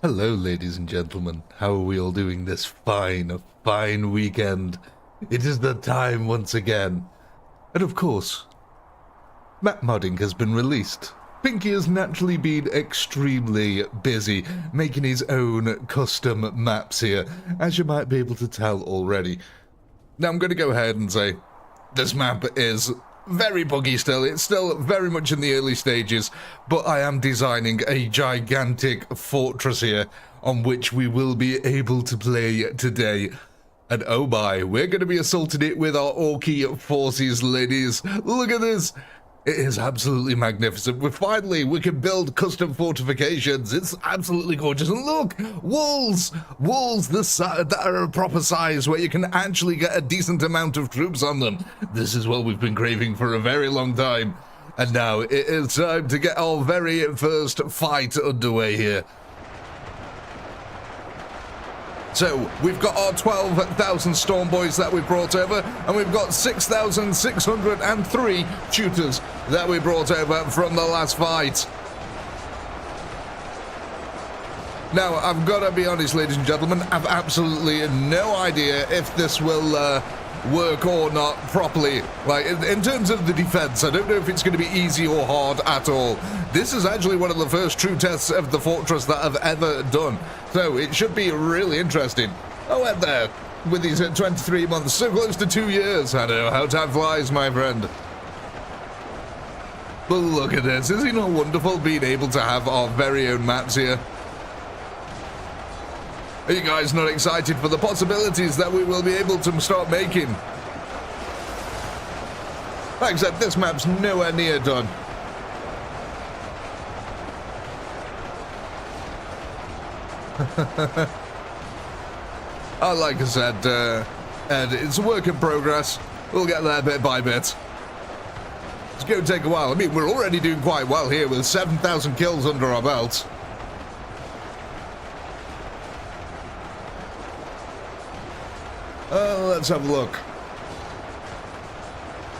Hello, ladies and gentlemen. How are we all doing this fine weekend? It is the time once again. And of course, map modding has been released. Pinky has naturally been extremely busy making his own custom maps here, as you might be able to tell already. Now I'm going to go ahead and say this map is very buggy still. It's still very much in the early stages, but I am designing a gigantic fortress here on which we will be able to play today. And oh my, we're going to be assaulting it with our ORKY forces, ladies. Look at this. It is absolutely magnificent. We can build custom fortifications. It's absolutely gorgeous. And look, walls that are a proper size where you can actually get a decent amount of troops on them. This is what we've been craving for a very long time. And now it is time to get our very first fight underway here. So, we've got our 12,000 storm boys that we brought over, and we've got 6,603 tutors that we brought over from the last fight. Now, I've got to be honest, ladies and gentlemen, I've absolutely no idea if this will work or not properly. Like, in terms of the defense, I don't know if it's going to be easy or hard at all. This is actually one of the first true tests of the fortress that I've ever done, so it should be really interesting. I went there with these 23 months, so close to 2 years. I know how time flies, my friend. But look at this. Isn't it wonderful being able to have our very own maps here? Are you guys not excited for the possibilities that we will be able to start making? Except this map's nowhere near done. Like I said, Ed, it's a work in progress. We'll get there bit by bit. It's going to take a while. I mean, we're already doing quite well here with 7,000 kills under our belt. Let's have a look.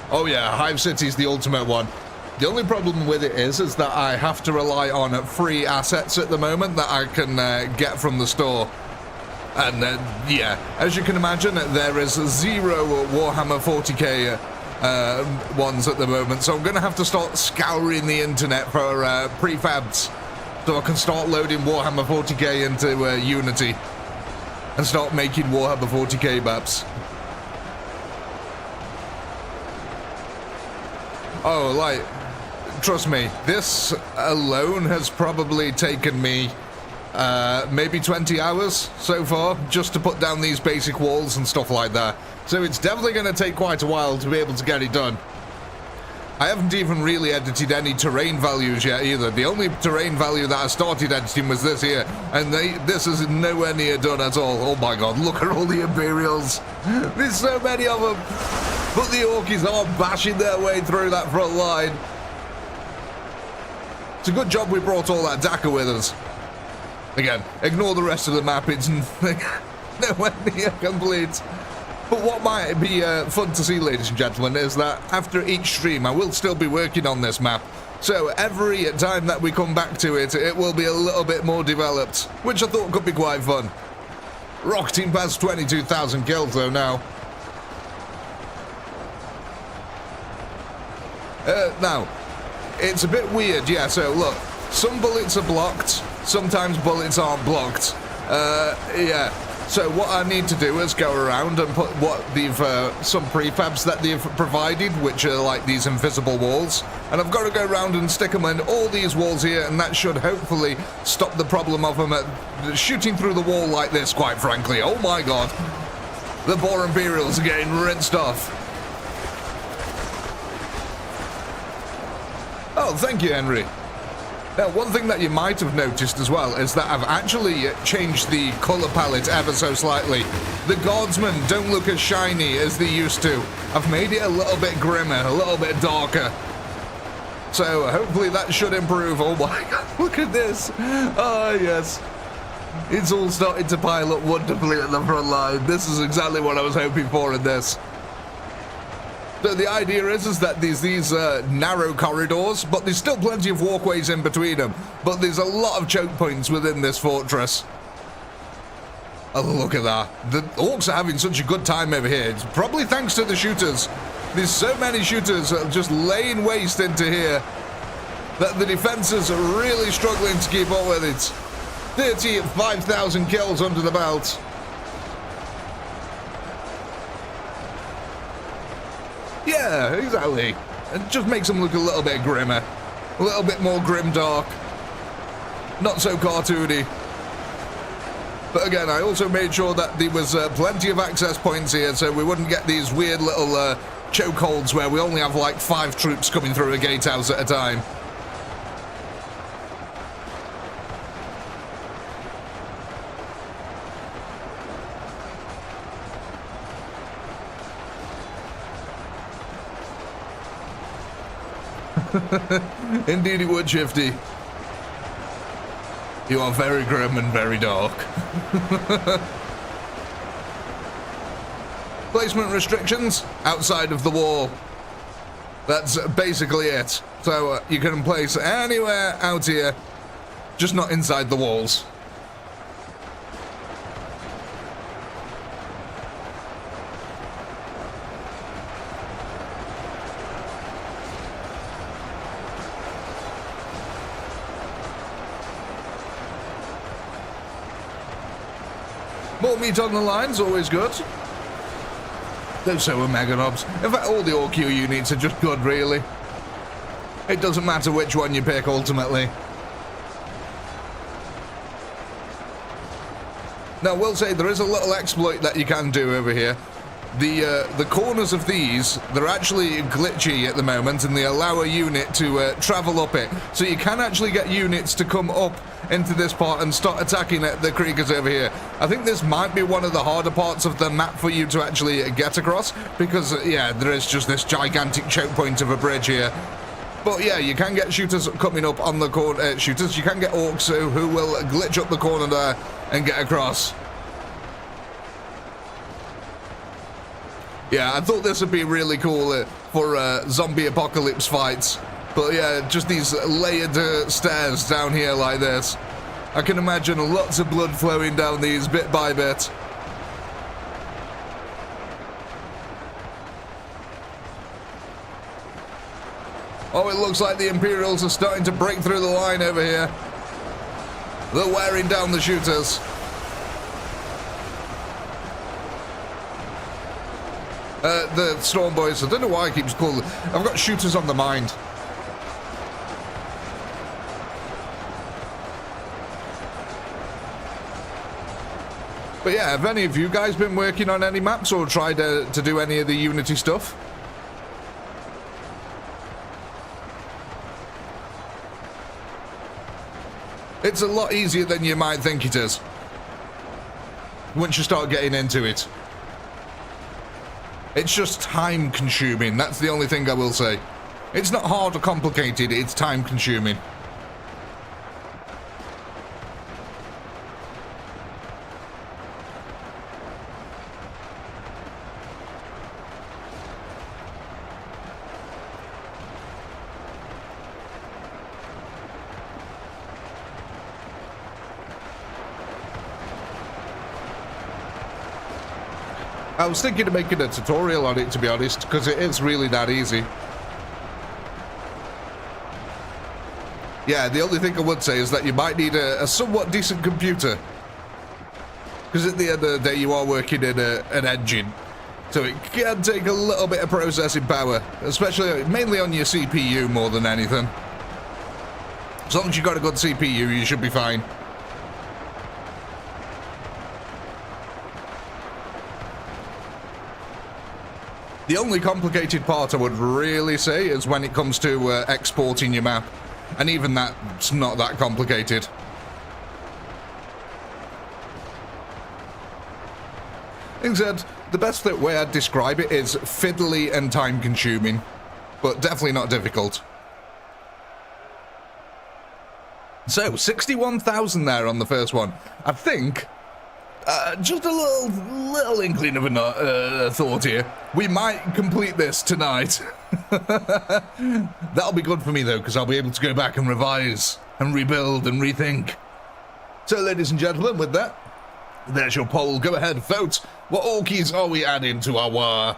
Oh yeah, Hive City's the ultimate one. The only problem with it is that I have to rely on free assets at the moment that I can get from the store. And yeah, as you can imagine, there is 0 Warhammer 40k ones at the moment, so I'm going to have to start scouring the internet for prefabs so I can start loading Warhammer 40k into Unity and start making Warhammer 40k maps. Oh, like, trust me, this alone has probably taken me maybe 20 hours so far just to put down these basic walls and stuff like that. So it's definitely going to take quite a while to be able to get it done. I haven't even really edited any terrain values yet either. The only terrain value that I started editing was this here, and this is nowhere near done at all. Oh my god, look at all the Imperials. There's so many of them. But the Orkies are bashing their way through that front line. It's a good job we brought all that Dakar with us. Again, ignore the rest of the map, it's nowhere near complete. But what might be fun to see, ladies and gentlemen, is that after each stream I will still be working on this map. So every time that we come back to it, it will be a little bit more developed, which I thought could be quite fun. Rocketing past 22,000 kills though now. Now, it's a bit weird, yeah, so look, some bullets are blocked, sometimes bullets aren't blocked. Yeah, so what I need to do is go around and put what they've, some prefabs that they've provided, which are like these invisible walls, and I've got to go around and stick them in all these walls here, and that should hopefully stop the problem of them shooting through the wall like this, quite frankly. Oh my god, the poor Imperials are getting rinsed off. Oh, thank you, Henry. Now, one thing that you might have noticed as well is that I've actually changed the color palette ever so slightly. The Guardsmen don't look as shiny as they used to. I've made it a little bit grimmer, a little bit darker. So hopefully that should improve. Oh my god, look at this. Oh, yes. It's all starting to pile up wonderfully at the front line. This is exactly what I was hoping for in this. So the idea is that there's these narrow corridors, but there's still plenty of walkways in between them. But there's a lot of choke points within this fortress. Oh, look at that. The orcs are having such a good time over here. It's probably thanks to the shooters. There's so many shooters just laying waste into here that the defenses are really struggling to keep up with it. 35,000 kills under the belt. Yeah, exactly. It just makes them look a little bit grimmer. A little bit more grimdark. Not so cartoony. But again, I also made sure that there was plenty of access points here, so we wouldn't get these weird little chokeholds where we only have like 5 troops coming through a gatehouse at a time. Indeed it would, Shifty. You are very grim and very dark. Placement restrictions outside of the wall. That's basically it. So you can place anywhere out here, just not inside the walls. More meat on the line's always good. Those so are Meganobs. In fact, all the ORKY units are just good, really. It doesn't matter which one you pick, ultimately. Now, I will say there is a little exploit that you can do over here. The corners of these, they're actually glitchy at the moment, and they allow a unit to travel up it. So you can actually get units to come up into this part and start attacking the Kriegers over here. I think this might be one of the harder parts of the map for you to actually get across, because, yeah, there is just this gigantic choke point of a bridge here. But yeah, you can get shooters coming up on the corner. Shooters, you can get orcs who will glitch up the corner there and get across. Yeah, I thought this would be really cool for zombie apocalypse fights. But yeah, just these layered stairs down here like this. I can imagine lots of blood flowing down these bit by bit. Oh, it looks like the Imperials are starting to break through the line over here. They're wearing down the shooters. The Storm Boys, I don't know why I keep calling them. I've got shooters on the mind. But yeah, have any of you guys been working on any maps or tried to do any of the Unity stuff? It's a lot easier than you might think it is once you start getting into it. It's just time consuming, that's the only thing I will say. It's not hard or complicated, it's time consuming. I was thinking of making a tutorial on it, to be honest, because it is really that easy. Yeah, the only thing I would say is that you might need a somewhat decent computer. Because at the end of the day, you are working in an engine. So it can take a little bit of processing power, especially, mainly on your CPU more than anything. As long as you've got a good CPU, you should be fine. The only complicated part I would really say is when it comes to exporting your map. And even that's not that complicated. Instead, the best way I'd describe it is fiddly and time consuming. But definitely not difficult. So, 61,000 there on the first one. I think Just a little inkling of a thought here. We might complete this tonight. That'll be good for me, though, because I'll be able to go back and revise and rebuild and rethink. So, ladies and gentlemen, with that, there's your poll. Go ahead, vote. What orkies are we adding to our war?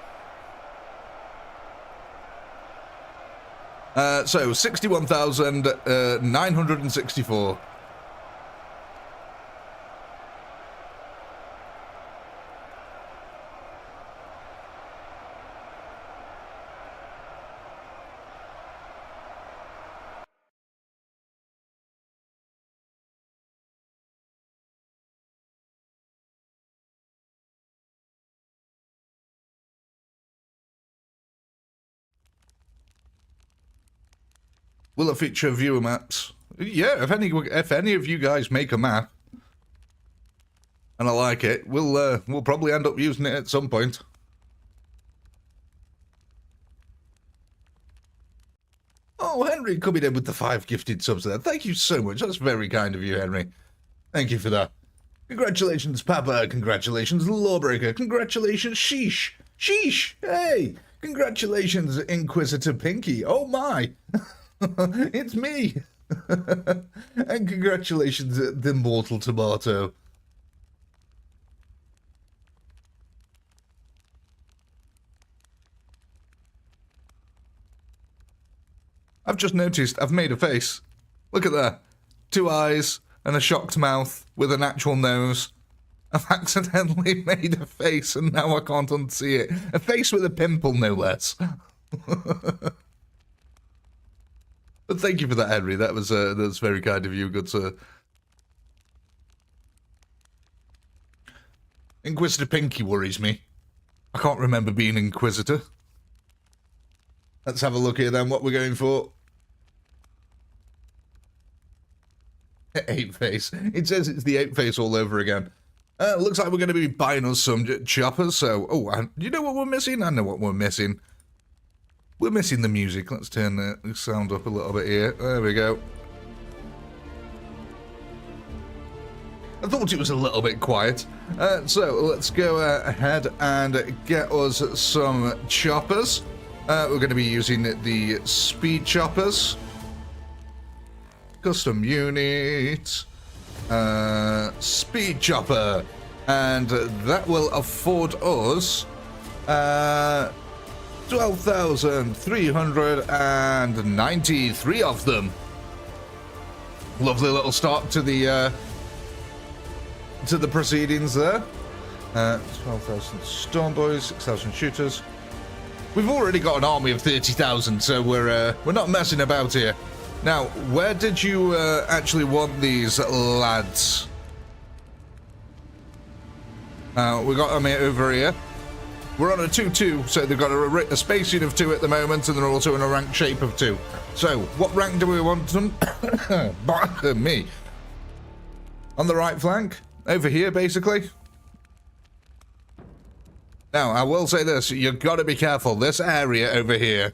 So, 61,964. Will it feature viewer maps? Yeah, if any of you guys make a map and I like it, we'll probably end up using it at some point. Oh, Henry coming in with the 5 gifted subs there. Thank you so much. That's very kind of you, Henry. Thank you for that. Congratulations, Papa. Congratulations, Lawbreaker. Congratulations, Sheesh. Sheesh. Hey. Congratulations, Inquisitor Pinky. Oh my. It's me. And congratulations, the Mortal Tomato. I've just noticed I've made a face. Look at that. 2 eyes and a shocked mouth with an actual nose. I've accidentally made a face and now I can't unsee it. A face with a pimple, no less. But thank you for that, Henry. That's very kind of you, good sir. Inquisitor Pinky worries me. I can't remember being Inquisitor. Let's have a look here then, what we're going for. 8 face. It says it's the 8 face all over again. Looks like we're going to be buying us some choppers, so... Oh, you know what we're missing? I know what we're missing. We're missing the music. Let's turn the sound up a little bit here. There we go. I thought it was a little bit quiet. So let's go ahead and get us some choppers. We're going to be using the speed choppers. Custom unit. Speed chopper. And that will afford us 12,393 of them. Lovely little start to the proceedings there. 12,000 storm boys, 6,000 shooters. We've already got an army of 30,000, so we're not messing about here. Now, where did you actually want these lads? We got them over here. We're on a 2-2, so they've got a spacing of 2 at the moment, and they're also in a rank shape of 2. So, what rank do we want them? Me. On the right flank, over here, basically. Now, I will say this, you've got to be careful. This area over here,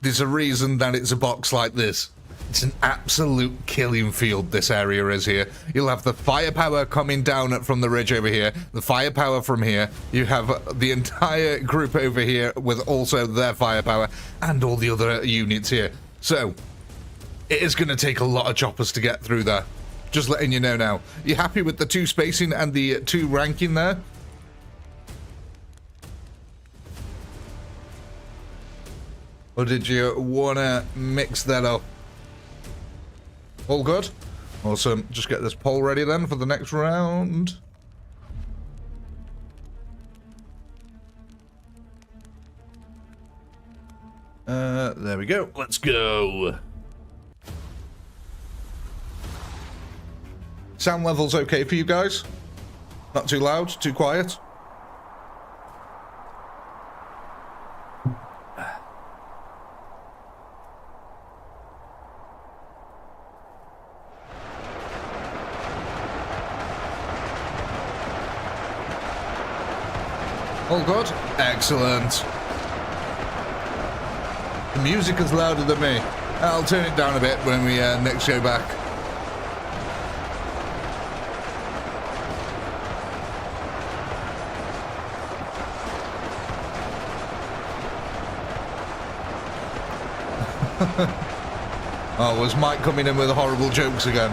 there's a reason that it's a box like this. It's an absolute killing field, this area is here. You'll have the firepower coming down from the ridge over here, the firepower from here. You have the entire group over here with also their firepower and all the other units here. So, it is going to take a lot of choppers to get through there. Just letting you know now. You happy with the 2 spacing and the 2 ranking there? Or did you want to mix that up? All good? Awesome. Just get this poll ready then for the next round. There we go. Let's go. Sound levels okay for you guys? Not too loud? Too quiet? All good? Excellent. The music is louder than me. I'll turn it down a bit when we next go back. Oh, was Mike coming in with horrible jokes again?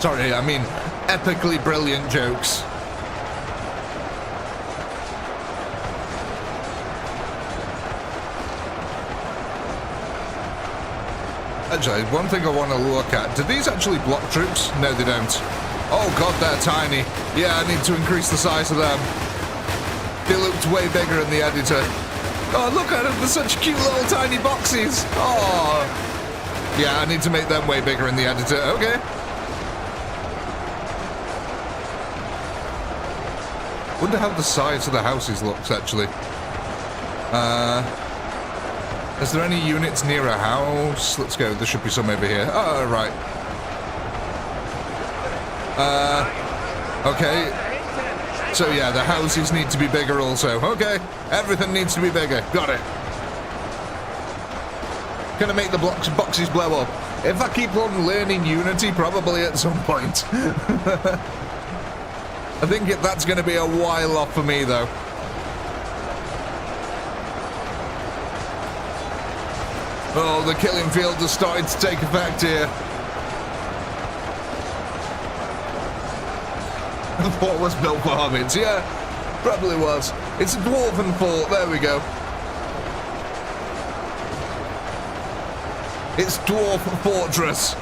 Sorry, I mean epically brilliant jokes. Actually, one thing I want to look at. Do these actually block troops? No, they don't. Oh god, they're tiny. Yeah, I need to increase the size of them. They looked way bigger in the editor. Oh, look at them. They're such cute little tiny boxes. Oh. Yeah, I need to make them way bigger in the editor. Okay. Wonder how the size of the houses looks, actually. Is there any units near a house? Let's go. There should be some over here. Oh, right. Okay. So, yeah, the houses need to be bigger also. Okay. Everything needs to be bigger. Got it. Gonna make the boxes blow up. If I keep on learning Unity, probably at some point. I think that's gonna be a while off for me, though. Oh, the killing field has started to take effect here. The fort was built for hobbits. Yeah, probably was. It's a dwarven fort. There we go. It's Dwarf Fortress.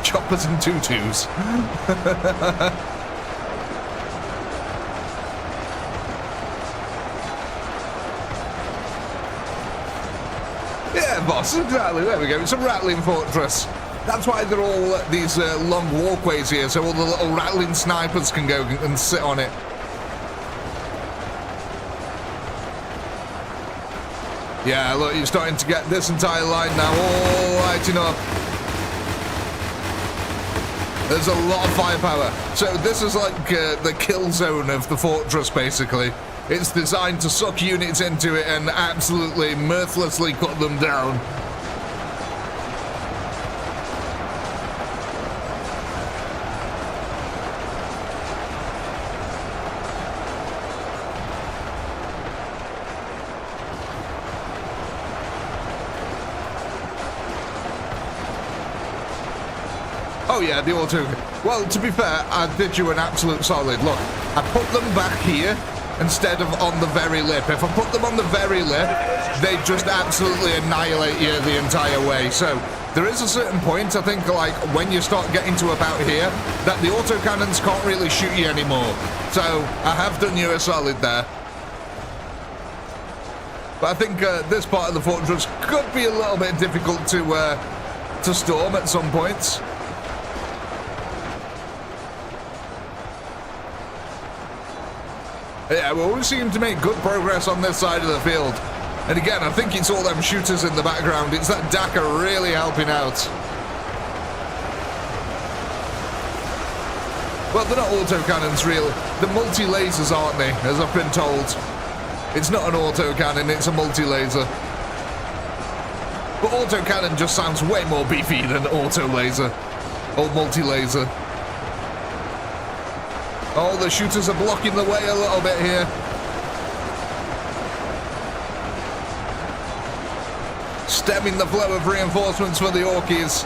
Choppers and tutus. Yeah, boss, exactly. There we go. It's a rattling fortress. That's why they're all these long walkways here, so all the little rattling snipers can go and sit on it. Yeah, look, you're starting to get this entire line now all lighting up. There's a lot of firepower. So this is like the kill zone of the fortress, basically. It's designed to suck units into it and absolutely mercilessly cut them down. Oh yeah, the auto. Well, to be fair, I did you an absolute solid. Look, I put them back here instead of on the very lip. If I put them on the very lip, they just absolutely annihilate you the entire way. So there is a certain point, I think, like when you start getting to about here, that the autocannons can't really shoot you anymore. So I have done you a solid there. But I think this part of the fortress could be a little bit difficult to storm at some points. Yeah, well, we seem to make good progress on this side of the field. And again, I think it's all them shooters in the background. It's that DACA really helping out. Well, they're not autocannons, really. They're multi-lasers, aren't they? As I've been told. It's not an autocannon, it's a multi-laser. But autocannon just sounds way more beefy than auto-laser. Or multi-laser. Oh, the shooters are blocking the way a little bit here. Stemming the flow of reinforcements for the ORKYs.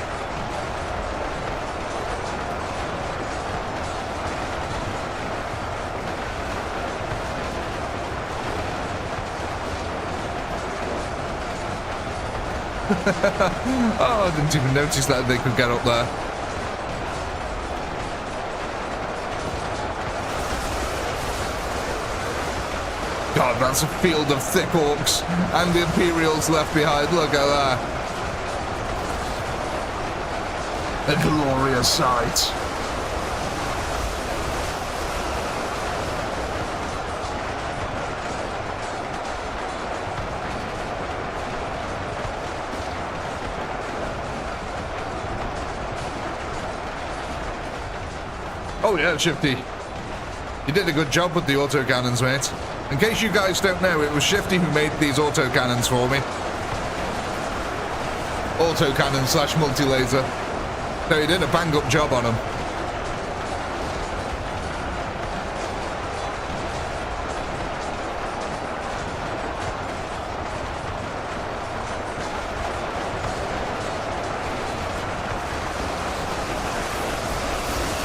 Oh, I didn't even notice that they could get up there. God, that's a field of thick orcs, and the Imperials left behind. Look at that. A glorious sight. Oh yeah, Shifty. You did a good job with the autocannons, mate. In case you guys don't know, it was Shifty who made these autocannons for me. Autocannon / multi-laser. No, he did a bang-up job on them.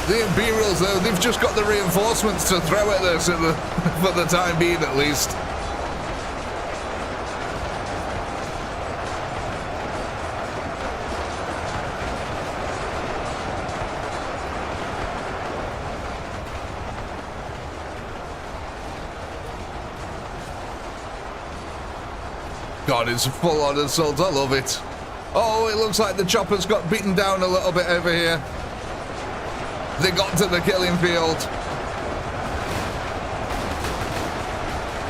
The Imperials, though, they've just got the reinforcements to throw at this for the time being, at least. God, it's a full-on assault. I love it. Oh, it looks like the choppers got beaten down a little bit over here. They got to the killing field.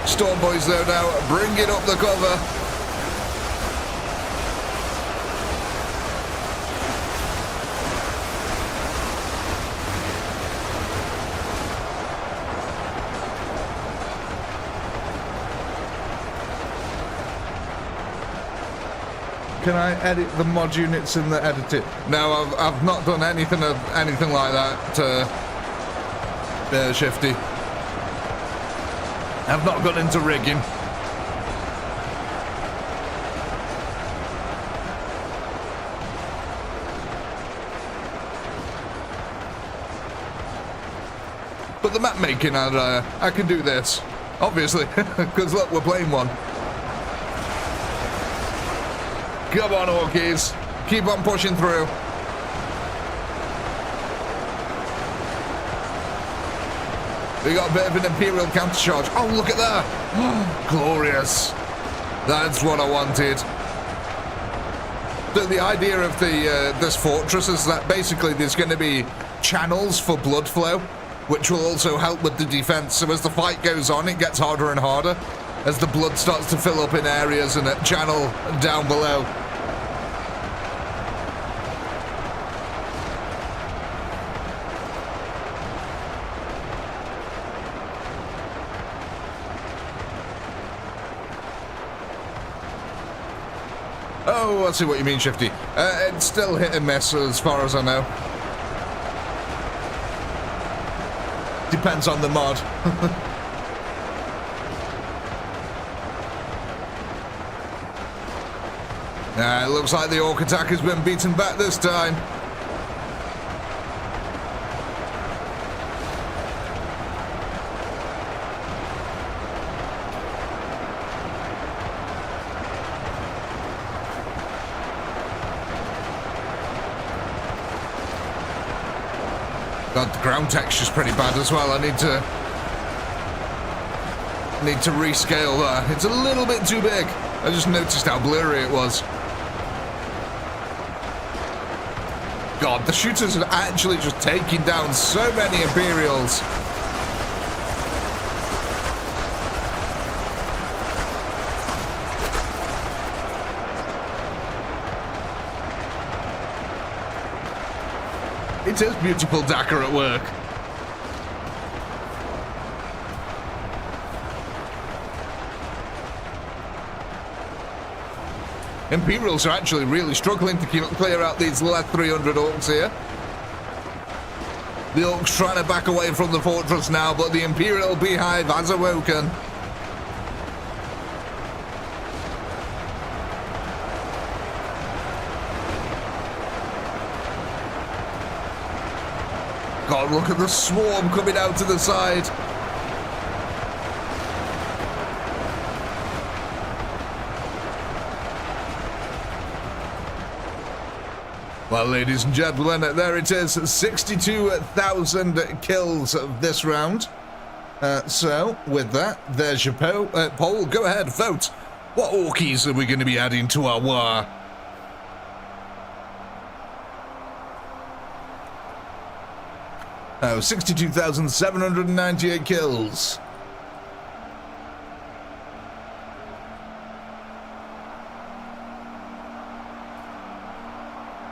Storm boys, though, now bringing up the cover. Can I edit the mod units in the editor? No, I've not done anything like that, Shifty. I've not got into rigging. But the map making, I can do this, obviously, because look, we're playing one. Come on, Orkies. Keep on pushing through. We got a bit of an Imperial countercharge. Oh, look at that. Glorious. That's what I wanted. So the idea of this fortress is that basically there's going to be channels for blood flow, which will also help with the defense. So as the fight goes on, it gets harder and harder as the blood starts to fill up in areas and a channel down below. Oh, I see what you mean, Shifty. It's still hit and miss as far as I know. Depends on the mod. It looks like the Ork attack has been beaten back this time. God, the ground texture's pretty bad as well. I need to rescale that. It's a little bit too big. I just noticed how blurry it was. God, the shooters are actually just taking down so many Imperials. It is beautiful Dakar at work. Imperials are actually really struggling to clear out these last 300 Orks here. The Orks trying to back away from the fortress now, but the Imperial beehive has awoken. God, look at the swarm coming out to the side. Well, ladies and gentlemen, there it is, 62,000 kills this round. So, with that, there's your poll. Go ahead, vote. What Orkies are we going to be adding to our war? Oh, 62,798 kills.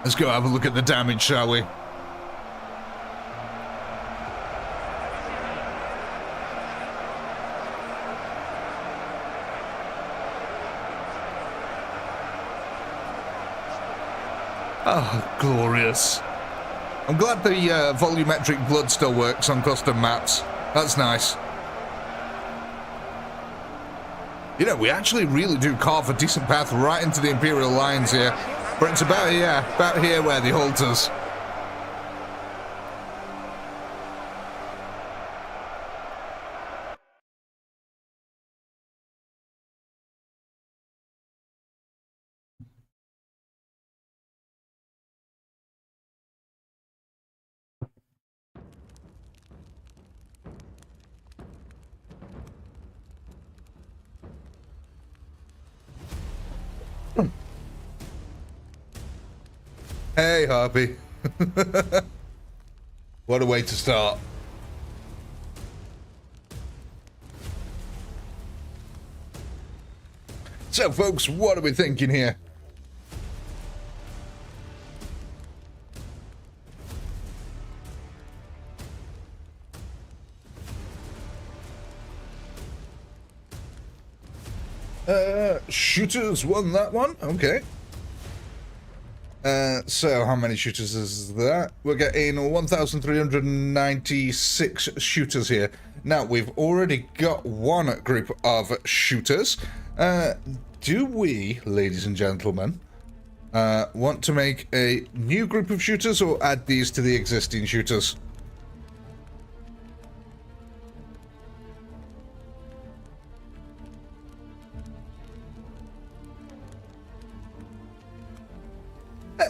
Let's go have a look at the damage, shall we? Oh, glorious. I'm glad the volumetric blood still works on custom maps. That's nice. You know, we actually really do carve a decent path right into the Imperial lines here. But it's about here where they halt us. Hey, Harpy. What a way to start. So, folks, what are we thinking here? Shooters won that one. Okay. So how many shooters is that? We're getting 1,396 shooters here. Now, we've already got one group of shooters. Do we, ladies and gentlemen, want to make a new group of shooters or add these to the existing shooters?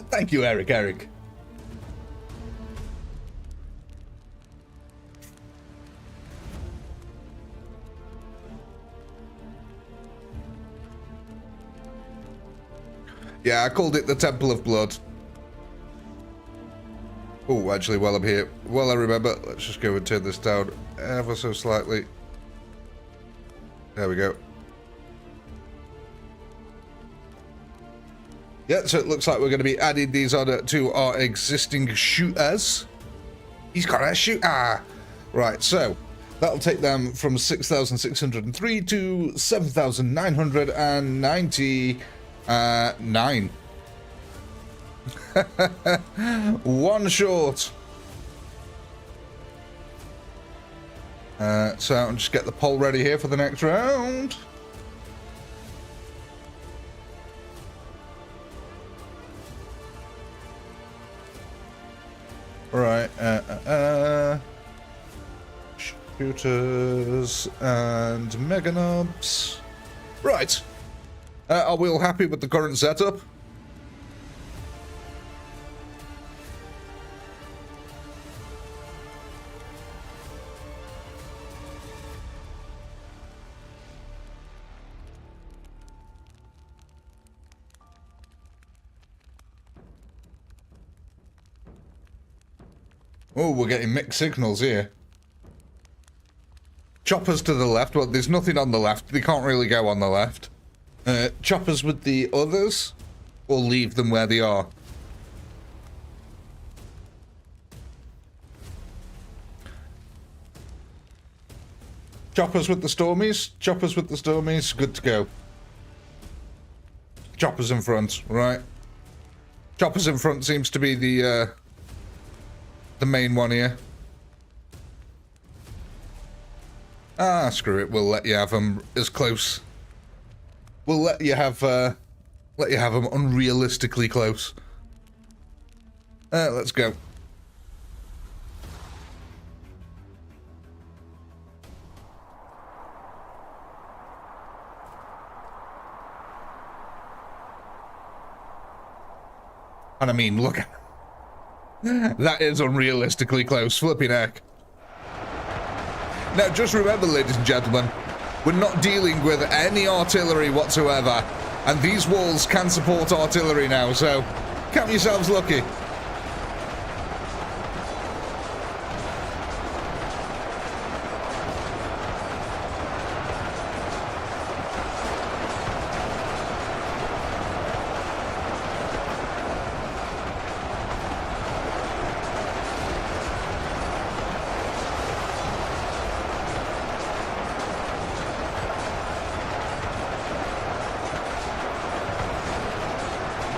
Thank you, Eric. Yeah, I called it the Temple of Blood. Oh, actually, while I'm here, while I remember, let's just go and turn this down ever so slightly. There we go. Yeah, so it looks like we're going to be adding these on to our existing shooters. He's got a shooter. Right, so that'll take them from 6,603 to 7,999. One short. So I'll just get the poll ready here for the next round. Right, shooters and meganobs. Right. Are we all happy with the current setup? Oh, we're getting mixed signals here. Choppers to the left. Well, there's nothing on the left. They can't really go on the left. Choppers with the others, or leave them where they are. Choppers with the Stormies. Choppers with the Stormies. Good to go. Choppers in front. Right. Choppers in front seems to be the main one here. Ah, screw it. We'll let you have them as close. We'll let you have them unrealistically close. Let's go. And I mean, look. That is unrealistically close. Flipping heck. Now, just remember, ladies and gentlemen, we're not dealing with any artillery whatsoever. And these walls can support artillery now, so count yourselves lucky.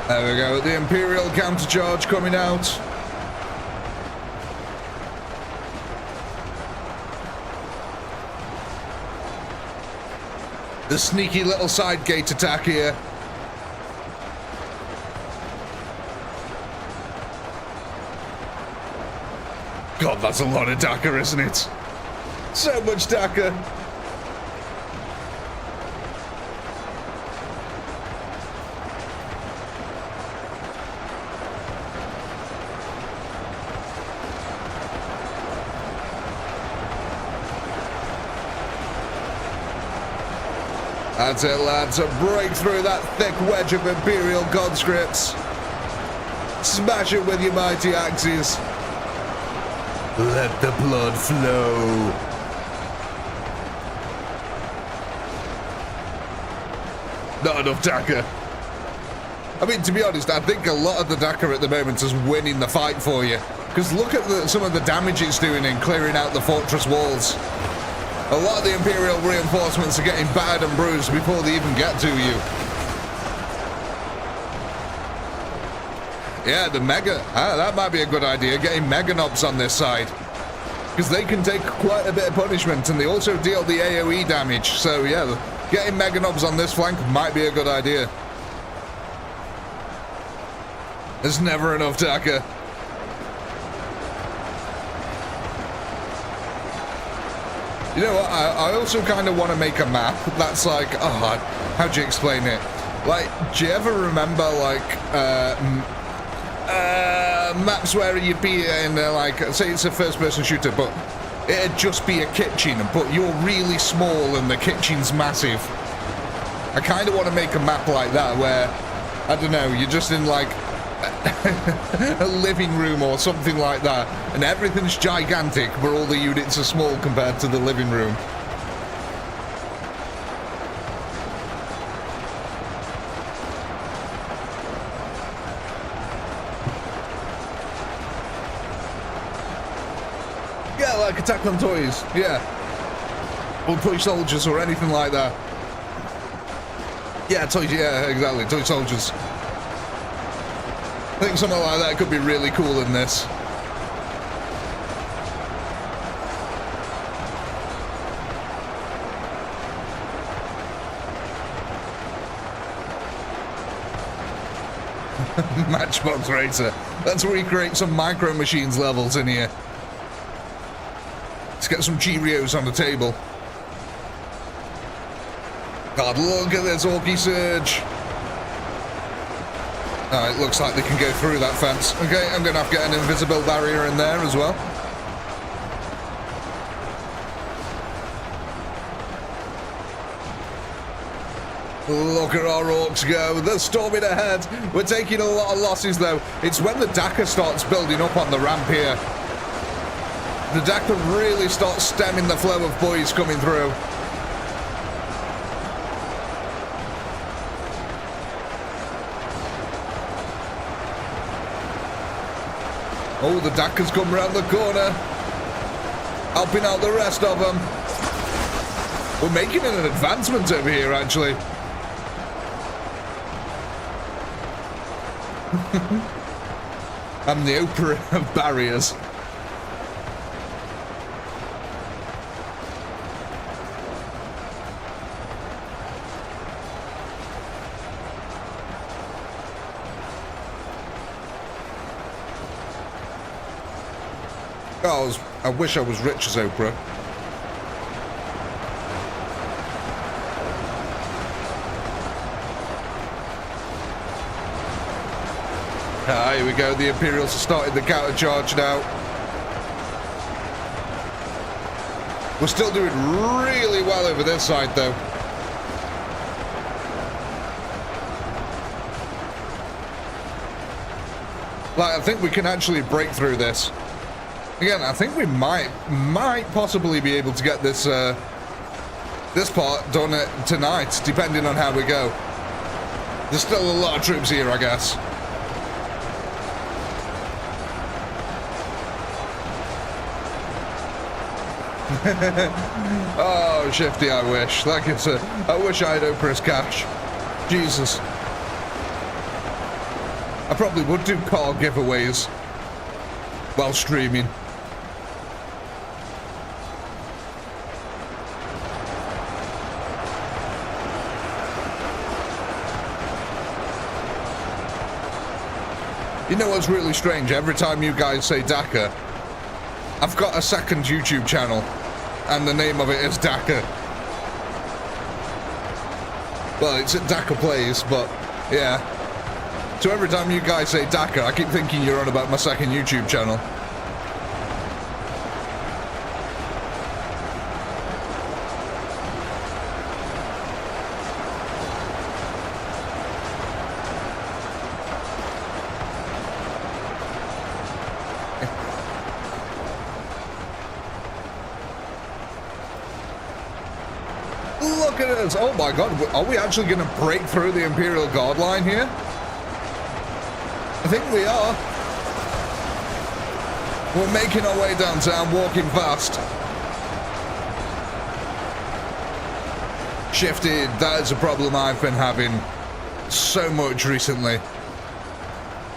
There we go, the Imperial countercharge coming out. The sneaky little side gate attack here. God, that's a lot of Dakar, isn't it? So much Dakar. That's it, lads. A break through that thick wedge of Imperial conscripts. Smash it with your mighty axes. Let the blood flow. Not enough Dakar. I mean, to be honest, I think a lot of the Dakar at the moment is winning the fight for you. Because look at some of the damage it's doing in clearing out the fortress walls. A lot of the Imperial reinforcements are getting battered and bruised before they even get to you. Yeah, the Mega. That might be a good idea, getting Mega Knobs on this side. Because they can take quite a bit of punishment, and they also deal the AoE damage. So, yeah, getting Mega Knobs on this flank might be a good idea. There's never enough Dakar. You know what, I also kind of want to make a map that's like, oh, how do you explain it? Like, do you ever remember, like, maps where you'd be in, like, say it's a first-person shooter, but it'd just be a kitchen, but you're really small and the kitchen's massive. I kind of want to make a map like that where, I don't know, you're just in, like, a living room or something like that, and everything's gigantic, but all the units are small compared to the living room. Yeah, like Attack on Toys, yeah. Or Toy Soldiers or anything like that. Yeah, toys, yeah, exactly, Toy Soldiers. I think something like that could be really cool in this. Matchbox Racer. Let's recreate some Micro Machines levels in here. Let's get some Cheerios on the table. God, look at this ORKY surge. Oh, it looks like they can go through that fence. Okay, I'm going to have to get an invisible barrier in there as well. Look at our orcs go. They're storming ahead. We're taking a lot of losses, though. It's when the Dakar starts building up on the ramp here. The Dakar really starts stemming the flow of boys coming through. Oh, the Dakar's come round the corner, helping out the rest of them. We're making an advancement over here, actually. I'm the Oprah of barriers. Oh, I wish I was rich as Oprah. Ah, here we go. The Imperials have started the counter charge now. We're still doing really well over this side, though. Like, I think we can actually break through this. Again, I think we might possibly be able to get this this part done tonight, depending on how we go. There's still a lot of troops here, I guess. Oh, Shifty, I wish. Like it's I wish I had Oprah's cash. Jesus. I probably would do car giveaways while streaming. You know what's really strange? Every time you guys say Dakar, I've got a second YouTube channel, and the name of it is Dakar. Well, it's at Dakar Plays, but yeah. So every time you guys say Dakar, I keep thinking you're on about my second YouTube channel. Look at us! Oh my god, are we actually going to break through the Imperial Guard line here? I think we are. We're making our way downtown, walking fast. Shifted, that is a problem I've been having so much recently.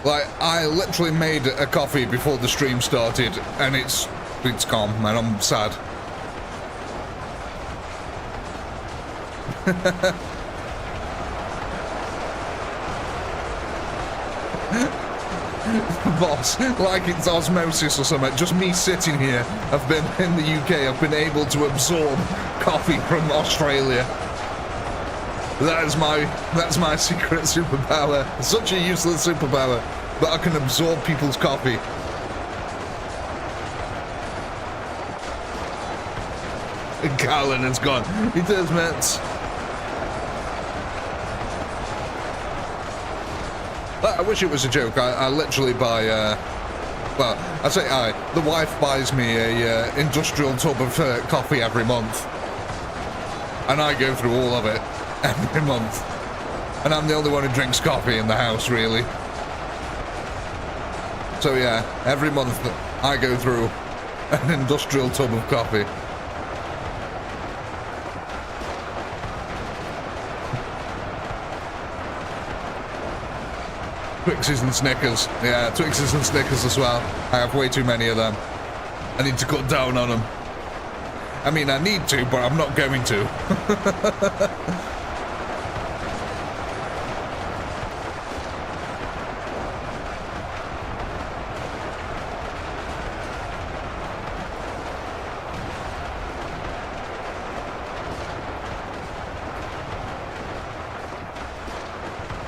Like, I literally made a coffee before the stream started, and it's calm, and I'm sad. Boss, like it's osmosis or something. Just me sitting here, I've been in the UK, I've been able to absorb coffee from Australia. That's my secret superpower. Such a useless superpower, but I can absorb people's coffee. Carlin has gone. It is, mates. I wish it was a joke. I literally buy, well, I say the wife buys me a industrial tub of coffee every month. And I go through all of it every month. And I'm the only one who drinks coffee in the house, really. So yeah, every month I go through an industrial tub of coffee. Twixes and Snickers. Yeah, Twixes and Snickers as well. I have way too many of them. I need to cut down on them. I mean, I need to, but I'm not going to.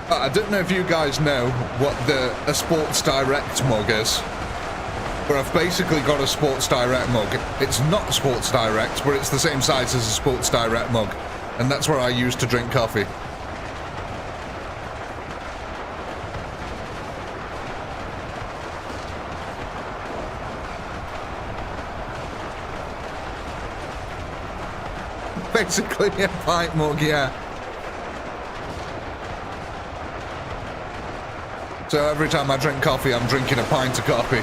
I don't know if you guys know what a Sports Direct mug is, but I've basically got a Sports Direct mug. It's not Sports Direct, but it's the same size as a Sports Direct mug, and that's what I use to drink coffee. Basically a pint mug, yeah. So every time I drink coffee, I'm drinking a pint of coffee.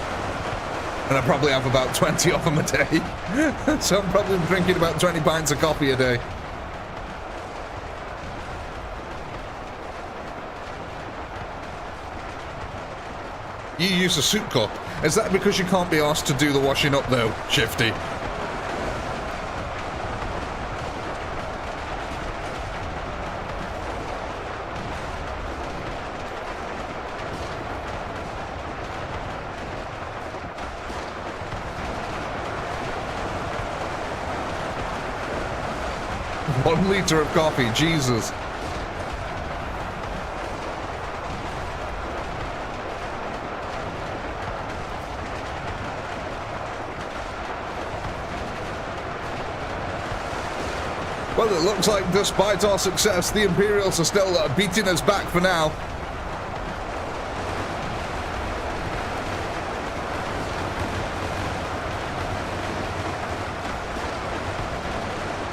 And I probably have about 20 of them a day. So I'm probably drinking about 20 pints of coffee a day. You use a soup cup. Is that because you can't be asked to do the washing up though, Shifty? One liter of coffee, Jesus. Well, it looks like despite our success, the Imperials are still beating us back for now.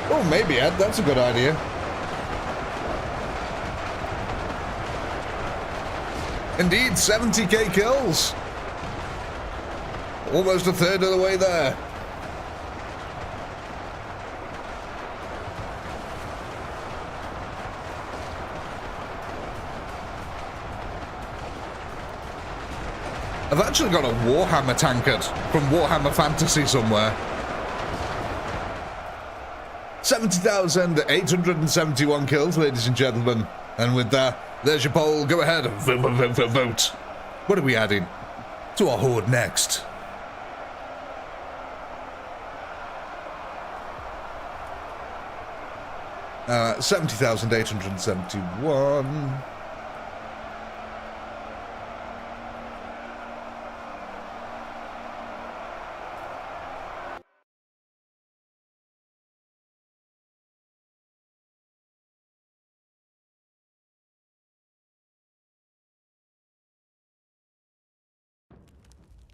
Oh, maybe, Ed. That's a good idea. Indeed, 70k kills. Almost a third of the way there. I've actually got a Warhammer tankard from Warhammer Fantasy somewhere. 70,871 kills, ladies and gentlemen. And with that, there's your poll. Go ahead, vote, vote, vote, vote. What are we adding to our horde next? Uh, 70,871.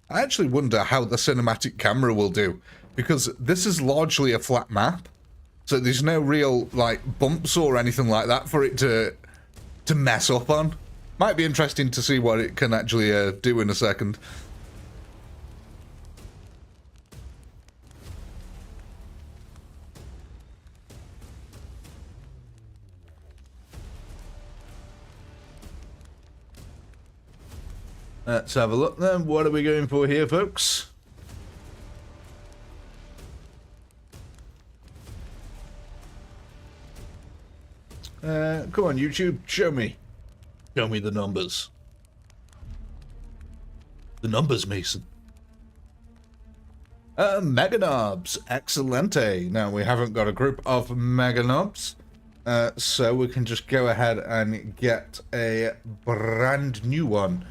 I actually wonder how the cinematic camera will do, because this is largely a flat map, So there's no real, like, bumps or anything like that for it to mess up on. Might be interesting to see what it can actually do in a second. Let's have a look then. What are we going for here, folks? Come on, YouTube, show me. Show me the numbers. The numbers, Mason. Meganobs. Excellente. Now, we haven't got a group of Meganobs, so we can just go ahead and get a brand new one.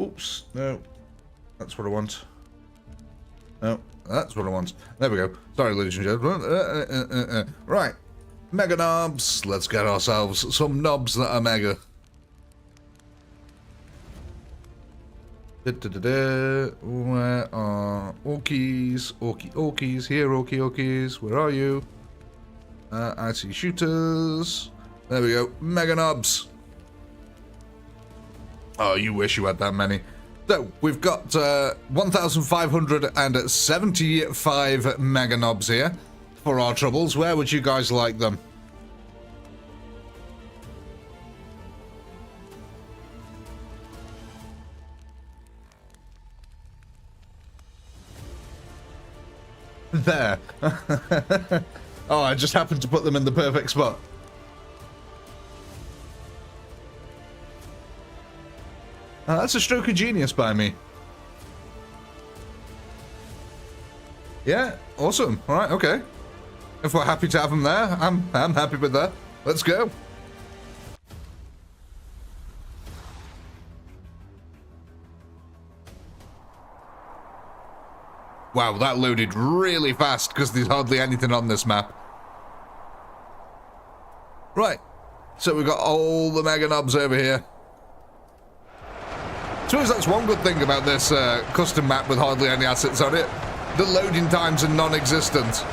Oops, no. That's what I want. No, that's what I want. There we go. Sorry, ladies and gentlemen. Right. Mega knobs. Let's get ourselves some knobs that are mega. Where are ORKYs? ORKYs. Here, ORKYs. Where are you? I see shooters. There we go. Mega knobs. Oh, you wish you had that many. So, we've got 1,575 mega knobs here for our troubles. Where would you guys like them? There. Oh, I just happened to put them in the perfect spot. That's a stroke of genius by me. Yeah, awesome. All right, okay. If we're happy to have them there, I'm happy with that. Let's go. Wow, that loaded really fast because there's hardly anything on this map. Right, so we've got all the mega knobs over here. I suppose that's one good thing about this custom map with hardly any assets on it. The loading times are non-existent.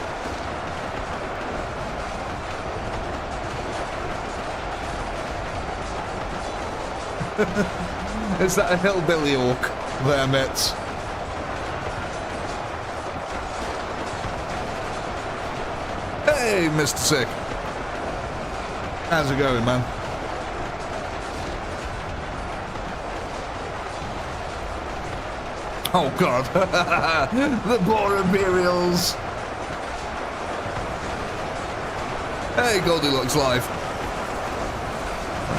Is that a hillbilly orc there, mates? Hey, Mr. Sick. How's it going, man? Oh god, the poor Imperials. Hey, Goldilocks live.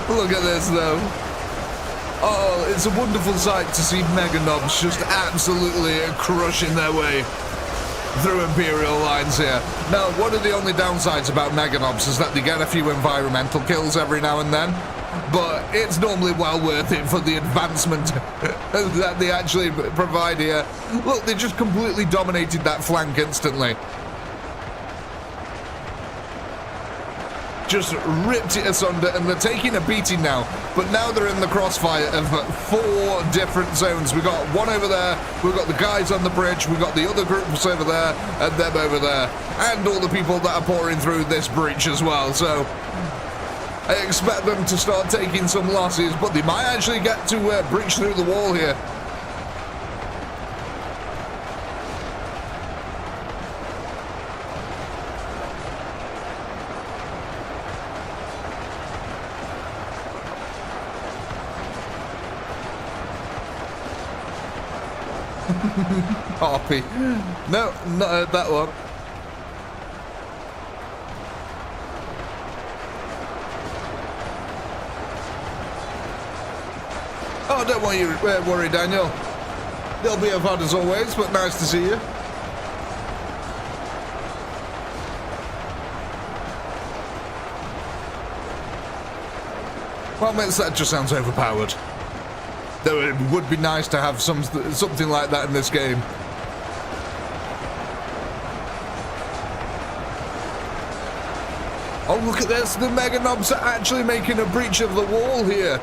Look at this though. Oh, it's a wonderful sight to see mega knobs just absolutely crushing their way through Imperial lines here. Now, one of the only downsides about mega knobs is that they get a few environmental kills every now and then. But it's normally well worth it for the advancement that they actually provide here. Look, they just completely dominated that flank instantly. Just ripped it asunder, and they're taking a beating now. But now they're in the crossfire of 4 different zones. We've got one over there, we've got the guys on the bridge, we've got the other groups over there, and them over there. And all the people that are pouring through this breach as well, so I expect them to start taking some losses, but they might actually get to breach through the wall here. Harpy. No, not that one. Oh, don't worry, Daniel. They'll be a fun as always, but nice to see you. Well, mates, that just sounds overpowered. Though it would be nice to have something like that in this game. Oh, look at this. The mega knobs are actually making a breach of the wall here.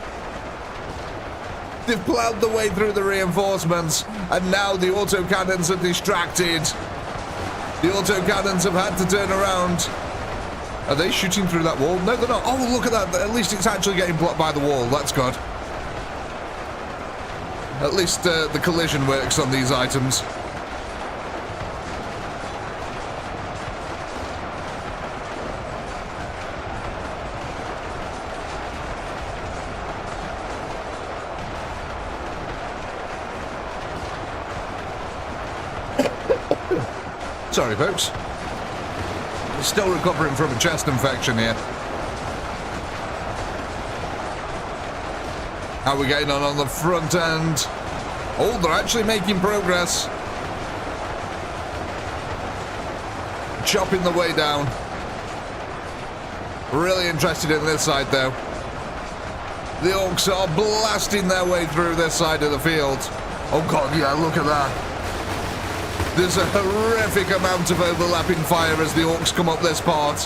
They've ploughed the way through the reinforcements, and now the autocannons are distracted. The autocannons have had to turn around. Are they shooting through that wall? No, they're not. Oh, look at that. At least it's actually getting blocked by the wall. That's good. At least the collision works on these items. Sorry, folks. Still recovering from a chest infection here. How are we getting on the front end? Oh, they're actually making progress. Chopping the way down. Really interested in this side, though. The orcs are blasting their way through this side of the field. Oh, God, yeah, look at that. There's a horrific amount of overlapping fire as the orcs come up this part.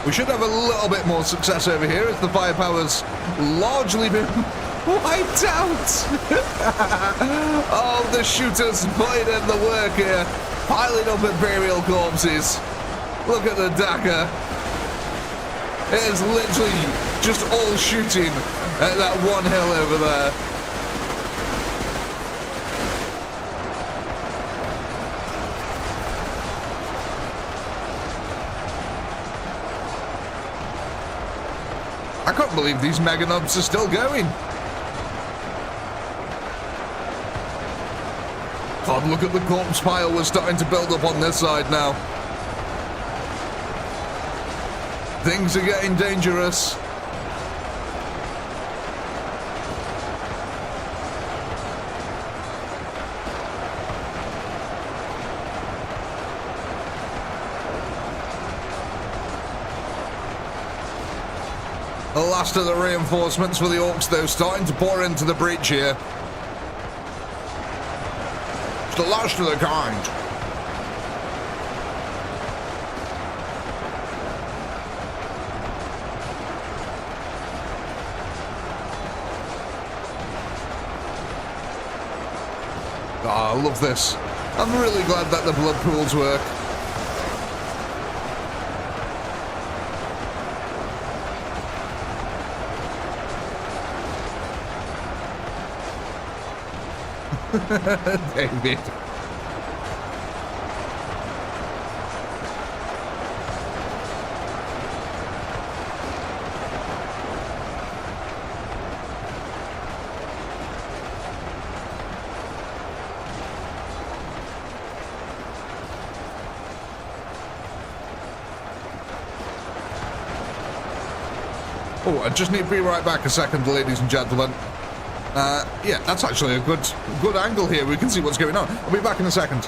We should have a little bit more success over here as the firepower's largely been wiped out. Oh, the shooters putting in the work here. Piling up Imperial corpses. Look at the dagger. It is literally just all shooting at that one hill over there. I can't believe these meganobs are still going. God, look at the corpse pile we're starting to build up on this side now. Things are getting dangerous. The last of the reinforcements for the orcs, though, starting to pour into the breach here. The last of the kind. Oh, I love this. I'm really glad that the blood pools work. David. Oh, I just need to be right back a second, ladies and gentlemen. Yeah, that's actually a good angle here. We can see what's going on. I'll be back in a second.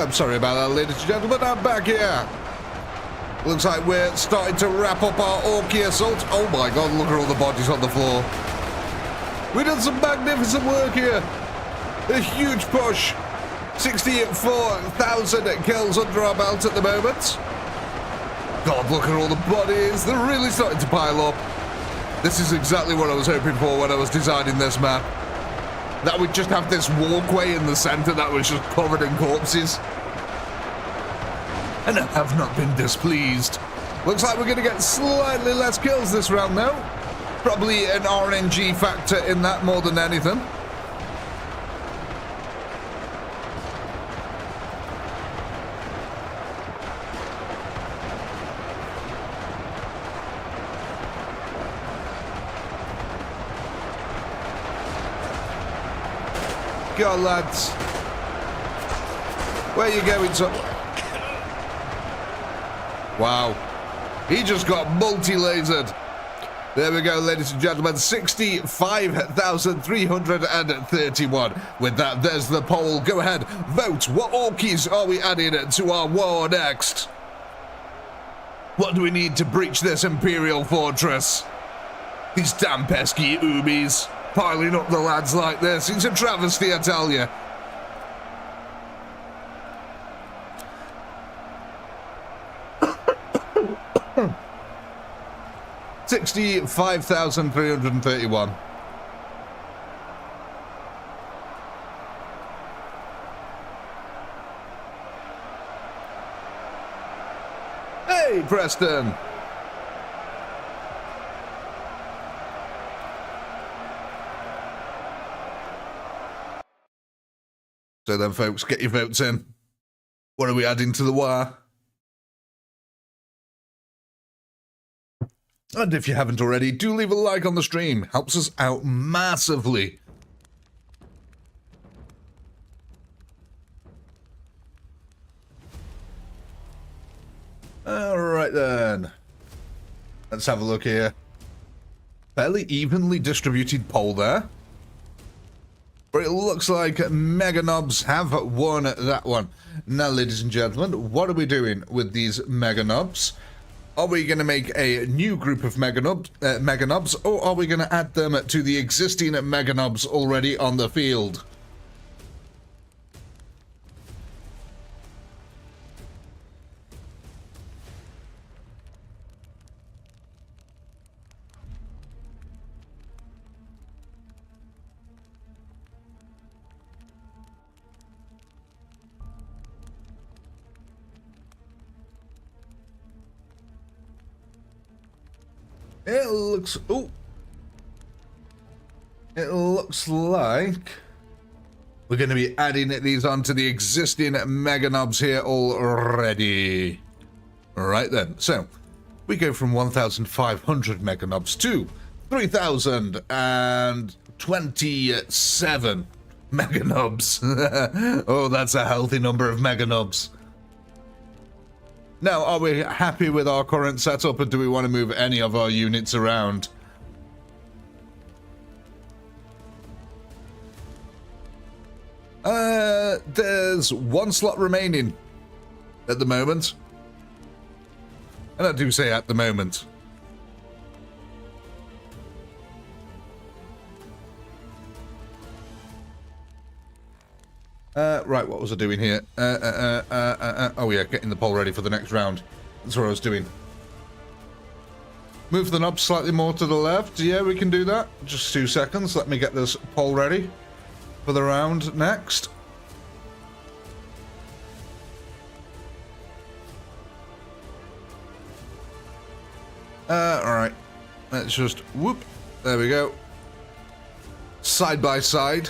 I'm sorry about that, ladies and gentlemen. I'm back here. Looks like we're starting to wrap up our ORKY assault. Oh my god, look at all the bodies on the floor. We've done some magnificent work here. A huge push. 64,000 kills under our belt at the moment. God, look at all the bodies. They're really starting to pile up. This is exactly what I was hoping for when I was designing this map. That we'd just have this walkway in the center that was just covered in corpses. And I have not been displeased. Looks like we're going to get slightly less kills this round though. Probably an RNG factor in that more than anything. Go on, lads. Where are you going to? Wow. He just got multi-lasered. There we go, ladies and gentlemen. 65,331. With that, there's the poll. Go ahead, vote. What ORKYs are we adding to our war next? What do we need to breach this Imperial fortress? These damn pesky UEBS. Piling up the lads like this. It's a travesty, I tell you. $65,331. Hey, Preston. So then, folks, get your votes in. What are we adding to the war? And if you haven't already, do leave a like on the stream. Helps us out massively. Alright then. Let's have a look here. Fairly evenly distributed poll there. But it looks like Mega Knobs have won that one. Now, ladies and gentlemen, what are we doing with these Mega Knobs? Are we going to make a new group of Mega Knobs, or are we going to add them to the existing Mega Knobs already on the field? It looks... Oh! It looks like we're going to be adding these onto the existing Mega Knobs here already. Right then. So, we go from 1,500 Mega Knobs to 3,027 Mega Knobs. Oh, that's a healthy number of Mega Knobs. Now, are we happy with our current setup, or do we want to move any of our units around? There's one slot remaining at the moment. And I do say at the moment. Right, what was I doing here? Oh yeah, getting the poll ready for the next round. That's what I was doing. Move the knob slightly more to the left. Yeah, we can do that. Just 2 seconds. Let me get this poll ready for the round next. Alright. Let's just whoop. There we go. Side by side.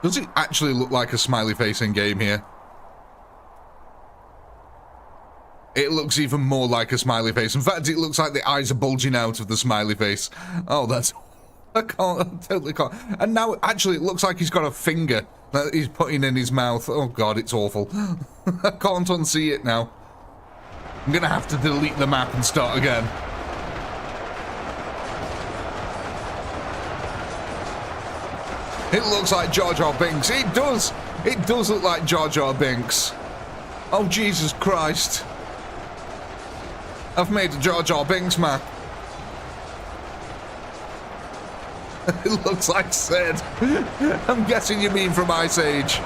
Does it actually look like a smiley face in game here? It looks even more like a smiley face. In fact, it looks like the eyes are bulging out of the smiley face. Oh, that's... I totally can't. And now, actually, it looks like he's got a finger that he's putting in his mouth. Oh, God, it's awful. I can't unsee it now. I'm gonna have to delete the map and start again. It looks like Jar Jar Binks. It does. It does look like Jar Jar Binks. Oh, Jesus Christ. I've made a Jar Jar Binks map. It looks like Sid. I'm guessing you mean from Ice Age.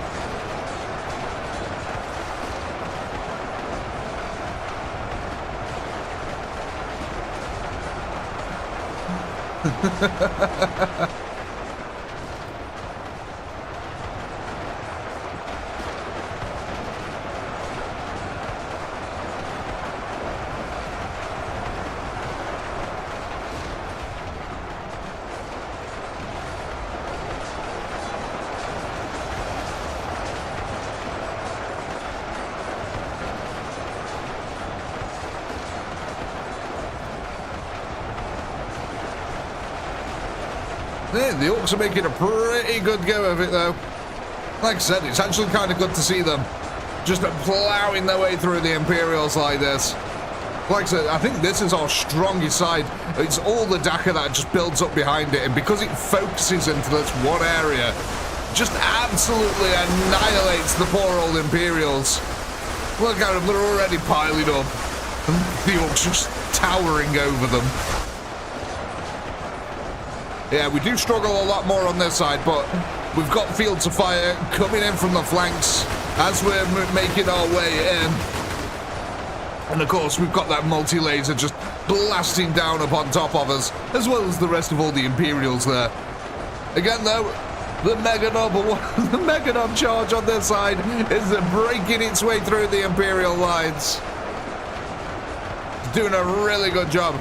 Yeah, the Orcs are making a pretty good go of it, though. Like I said, it's actually kind of good to see them just ploughing their way through the Imperials like this. Like I said, I think this is our strongest side. It's all the Dakar that just builds up behind it, and because it focuses into this one area, just absolutely annihilates the poor old Imperials. Look at them, they're already piling up, and the Orcs just towering over them. Yeah, we do struggle a lot more on this side, but we've got fields of fire coming in from the flanks as we're making our way in. And of course, we've got that multi-laser just blasting down upon top of us, as well as the rest of all the Imperials there. Again, though, the Meganub charge on this side is breaking its way through the Imperial lines. Doing a really good job.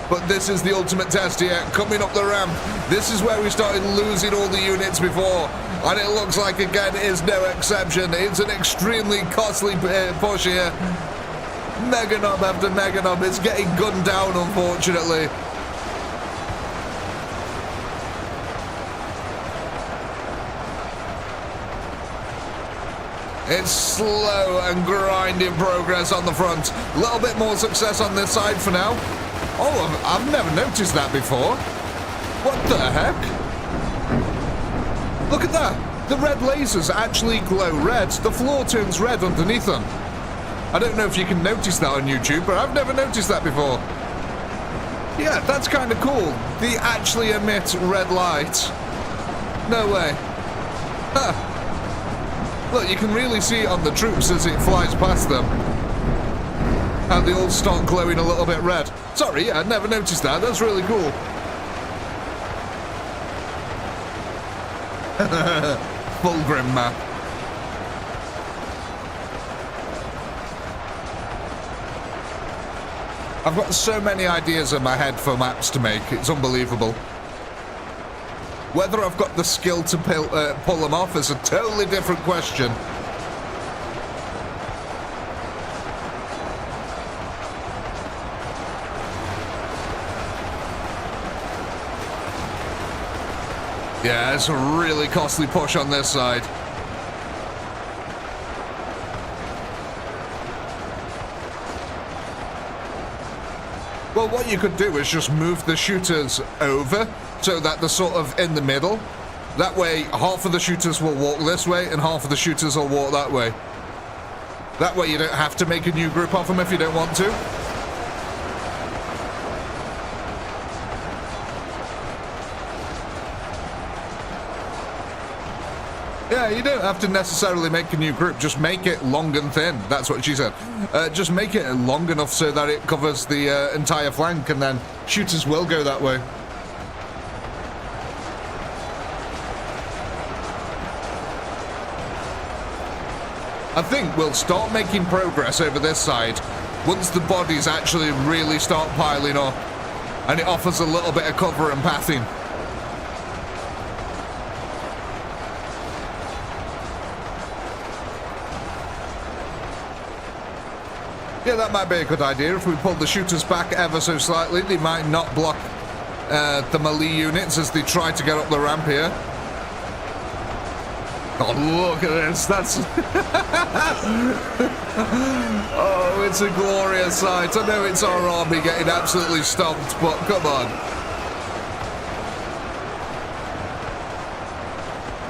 But this is the ultimate test here, coming up the ramp. This is where we started losing all the units before, and it looks like, again, it is no exception. It's an extremely costly push here. Meganub after Meganub is getting gunned down, unfortunately. It's slow and grinding progress on the front. A little bit more success on this side for now. Oh, I've never noticed that before. What the heck? Look at that. The red lasers actually glow red. The floor turns red underneath them. I don't know if you can notice that on YouTube, but I've never noticed that before. Yeah, that's kind of cool. They actually emit red light. No way. Huh. Look, you can really see it on the troops as it flies past them. And they all start glowing a little bit red. Sorry, yeah, I'd never noticed that. That's really cool. Fulgrim map. I've got so many ideas in my head for maps to make. It's unbelievable. Whether I've got the skill to pull them off is a totally different question. Yeah, it's a really costly push on this side. Well, what you could do is just move the shooters over so that they're sort of in the middle. That way, half of the shooters will walk this way and half of the shooters will walk that way. That way you don't have to make a new group of them if you don't want to. Yeah, you don't have to necessarily make a new group, just make it long and thin. That's what she said. Just make it long enough so that it covers the entire flank, and then shooters will go that way. I think we'll start making progress over this side once the bodies actually really start piling up, and it offers a little bit of cover and pathing. Yeah, that might be a good idea. If we pull the shooters back ever so slightly, they might not block the melee units as they try to get up the ramp here. Oh, look at this. That's... Oh, it's a glorious sight. I know it's our army getting absolutely stomped, but come on.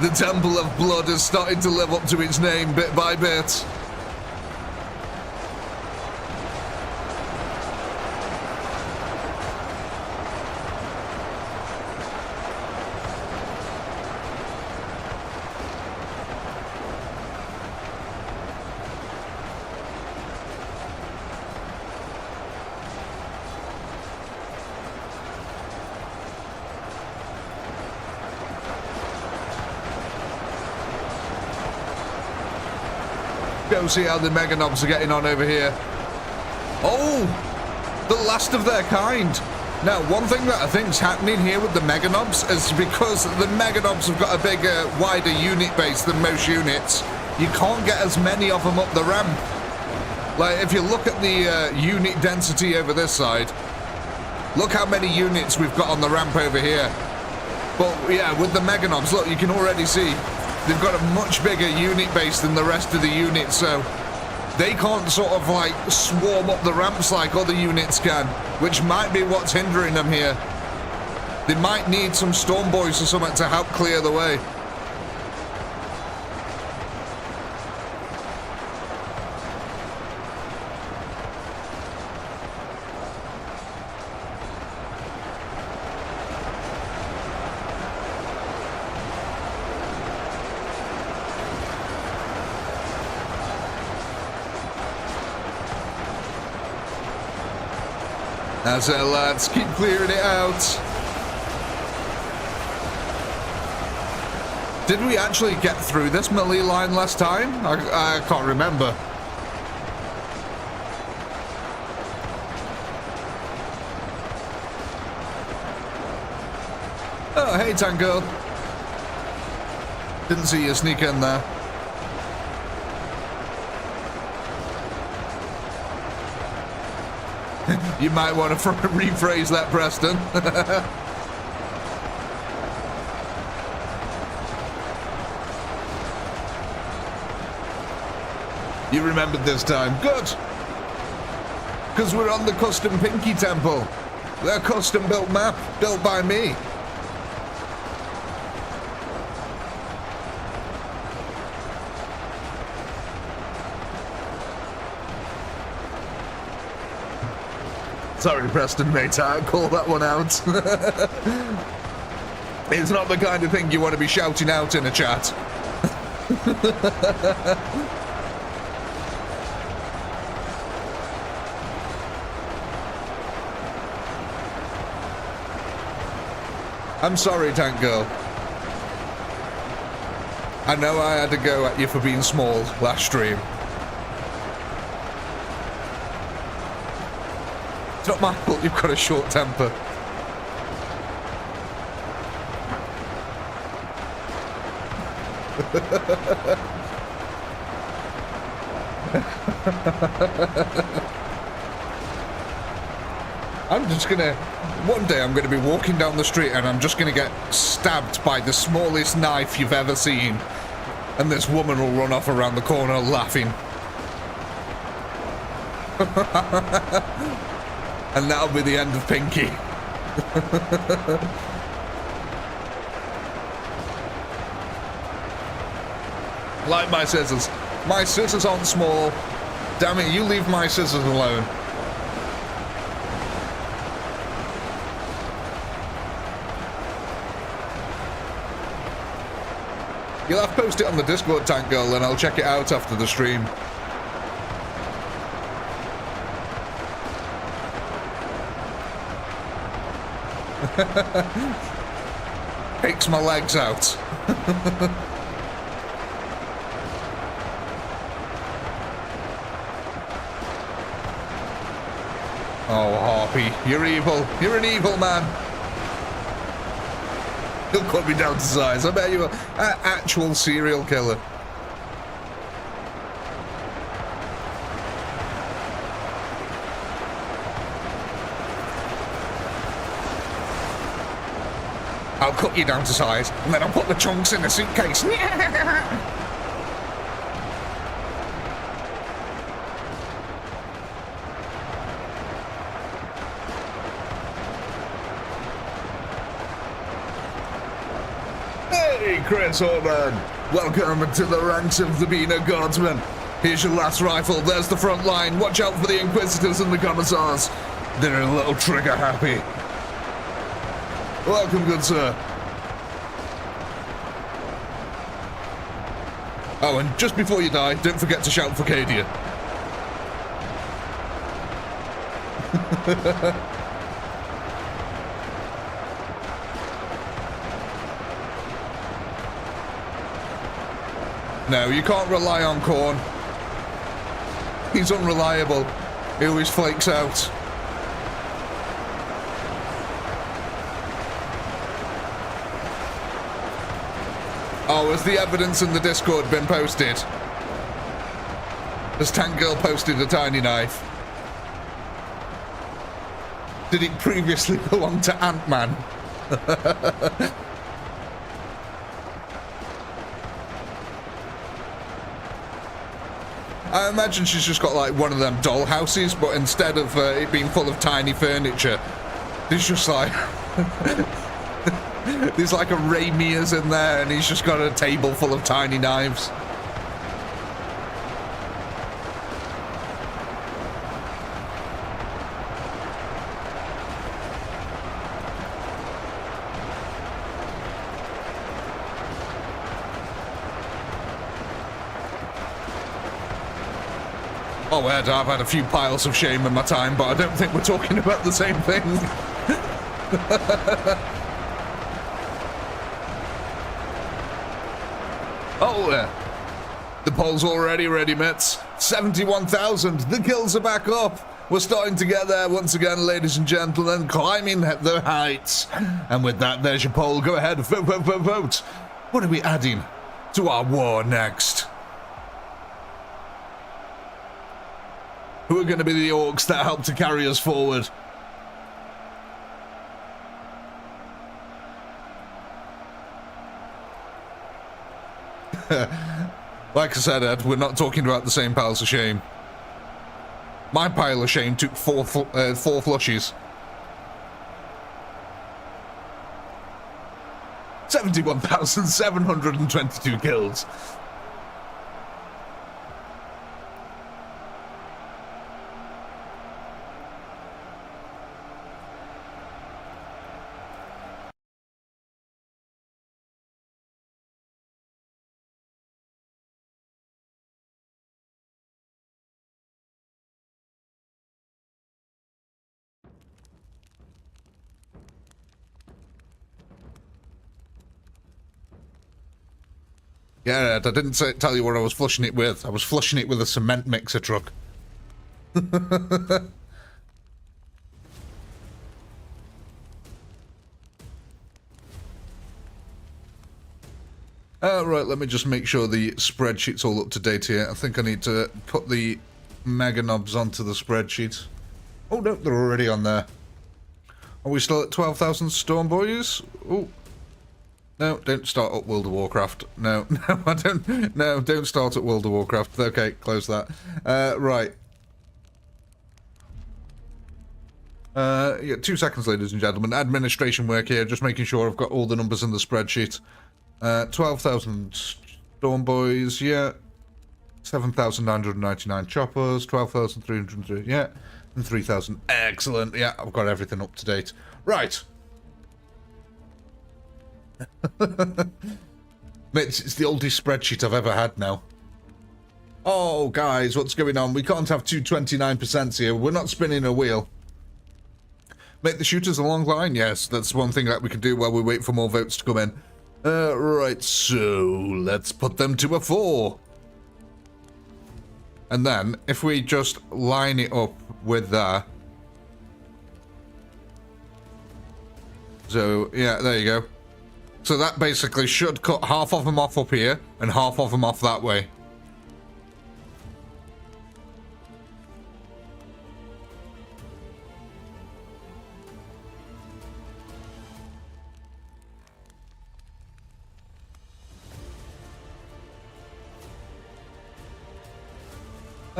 The Temple of Blood is starting to live up to its name bit by bit. Go see how the Meganobs are getting on over here. Oh, the last of their kind. Now, one thing that I think is happening here with the Meganobs is because the Meganobs have got a bigger, wider unit base than most units, you can't get as many of them up the ramp. Like, if you look at the unit density over this side, look how many units we've got on the ramp over here. But, yeah, with the Meganobs, look, you can already see they've got a much bigger unit base than the rest of the units, so they can't sort of like swarm up the ramps like other units can, which might be what's hindering them here. They might need some storm boys or something to help clear the way. That's it, lads. Keep clearing it out. Did we actually get through this melee line last time? I can't remember. Oh, hey, tank girl. Didn't see you sneak in there. You might want to rephrase that, Preston. You remembered this time. Good. Because we're on the custom Pinky Temple. Their custom built map, built by me. Sorry, Preston, mate, I call that one out. It's not the kind of thing you want to be shouting out in a chat. I'm sorry, Tank Girl. I know I had to go at you for being small last stream. It's not my fault you've got a short temper. I'm just gonna... One day I'm gonna be walking down the street and I'm just gonna get stabbed by the smallest knife you've ever seen. And this woman will run off around the corner laughing. And that'll be the end of Pinky. Like my scissors. My scissors aren't small. Damn it, you leave my scissors alone. You'll have to post it on the Discord, Tank Girl, and I'll check it out after the stream. Takes my legs out. Oh, Harpy, you're evil. You're an evil man. He'll cut me down to size. I bet you're an actual serial killer. I'll cut you down to size, and then I'll put the chunks in the suitcase. Hey, Chris Orban! Welcome to the ranks of the Bina Guardsmen. Here's your last rifle, there's the front line. Watch out for the Inquisitors and the Commissars. They're a little trigger happy. Welcome, good sir. Oh, and just before you die, don't forget to shout for Cadia. No, you can't rely on Korn. He's unreliable. He always flakes out. Oh, has the evidence in the Discord been posted? Has Tank Girl posted a tiny knife? Did it previously belong to Ant-Man? I imagine she's just got like one of them doll houses, but instead of it being full of tiny furniture, there's just like there's like a Ray Mears in there, and he's just got a table full of tiny knives. Oh, Ed, I've had a few piles of shame in my time, but I don't think we're talking about the same thing. Oh, the poll's already ready, mates. 71,000. The kills are back up. We're starting to get there once again, ladies and gentlemen, climbing the heights. And with that, there's your poll. Go ahead, vote, vote, vote, vote. What are we adding to our war next? Who are going to be the orcs that help to carry us forward? Like I said, Ed, we're not talking about the same piles of shame. My pile of shame took four flushes. 71,722 kills. Yeah, I didn't tell you what I was flushing it with. I was flushing it with a cement mixer truck. Right, let me just make sure the spreadsheet's all up to date here. I think I need to put the mega knobs onto the spreadsheet. Oh no, they're already on there. Are we still at 12,000 Storm Boys? Oh. No, don't start up World of Warcraft. No, no, I don't. No, don't start at World of Warcraft. Okay, close that. Right. Yeah, 2 seconds, ladies and gentlemen. Administration work here, just making sure I've got all the numbers in the spreadsheet. 12,000 Storm Boys, yeah. 7,999 choppers, 12,303, yeah. And 3,000. Excellent. Yeah, I've got everything up to date. Right. Mate, it's the oldest spreadsheet I've ever had now. Oh, guys, what's going on? We can't have 229% here. We're not spinning a wheel. Mate, the shooters a long line? Yes, that's one thing that we can do while we wait for more votes to come in. Right, so let's put them to a 4. And then, if we just line it up with that. So, yeah, there you go. So that basically should cut half of them off up here and half of them off that way.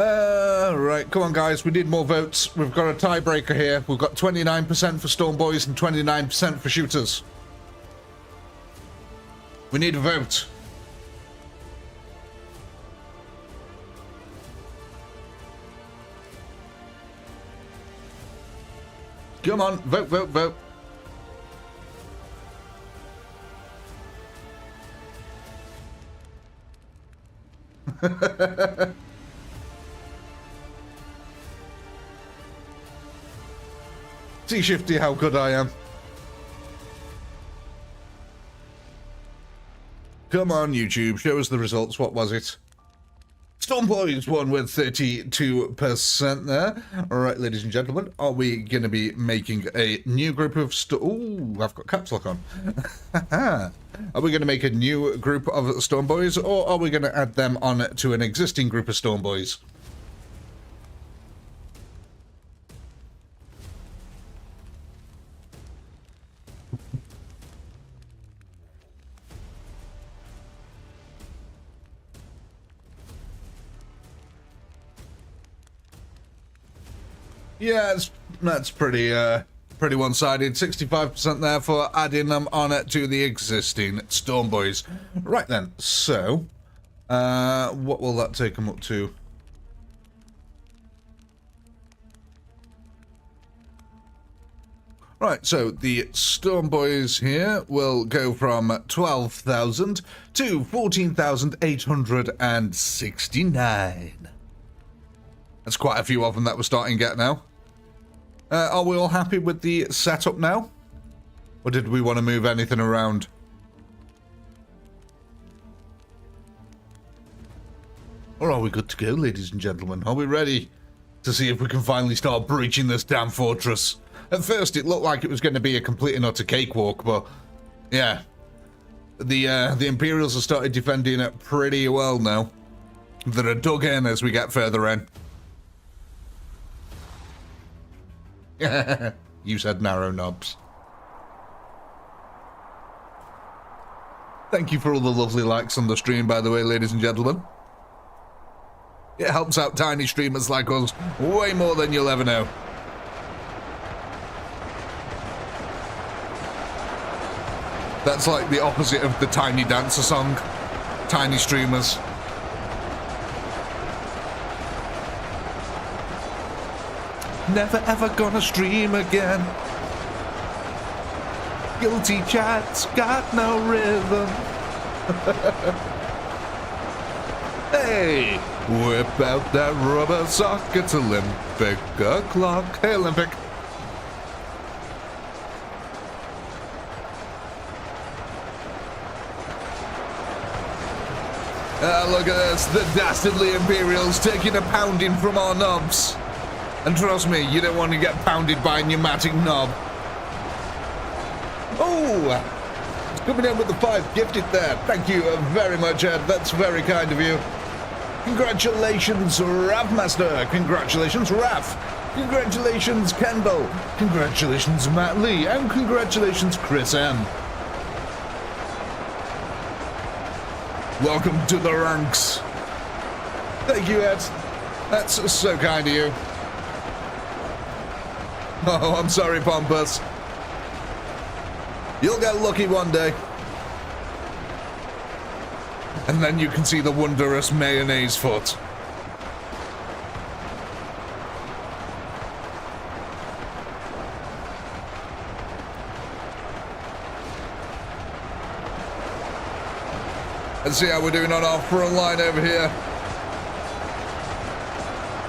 Right, come on guys, we need more votes. We've got a tiebreaker here. We've got 29% for Storm Boys and 29% for shooters. We need a vote. Come on, vote, vote, vote. See, Shifty, how good I am. Come on, YouTube, show us the results. What was it? Storm Boys won with 32% there. All right, ladies and gentlemen, are we going to be making a new group of... Ooh, I've got caps lock on. Are we going to make a new group of Storm Boys, or are we going to add them on to an existing group of Storm Boys? Yeah, that's pretty one-sided. 65% there for adding them on to the existing Storm Boys. Right then, so what will that take them up to? Right, so the Storm Boys here will go from 12,000 to 14,869. That's quite a few of them that we're starting to get now. Are we all happy with the setup now? Or did we want to move anything around? Or are we good to go, ladies and gentlemen? Are we ready to see if we can finally start breaching this damn fortress? At first, it looked like it was going to be a complete and utter cakewalk, but yeah. The Imperials have started defending it pretty well now. They're dug in as we get further in. You said narrow knobs. Thank you for all the lovely likes on the stream, by the way, ladies and gentlemen. It helps out tiny streamers like us way more than you'll ever know. That's like the opposite of the Tiny Dancer song. Tiny streamers. Never ever gonna stream again. Guilty chat's got no rhythm. Hey, whip out that rubber sock, it's Olympic o'clock. Hey, Olympic. Look at this, the dastardly Imperials taking a pounding from our knobs. And trust me, you don't want to get pounded by a pneumatic knob. Oh! Coming in with the 5 gifted there. Thank you very much, Ed. That's very kind of you. Congratulations, Ravmaster. Congratulations, Rav. Congratulations, Kendall. Congratulations, Matt Lee. And congratulations, Chris M. Welcome to the ranks. Thank you, Ed. That's so kind of you. Oh, I'm sorry, Pompous. You'll get lucky one day. And then you can see the wondrous mayonnaise foot. Let's see how we're doing on our front line over here.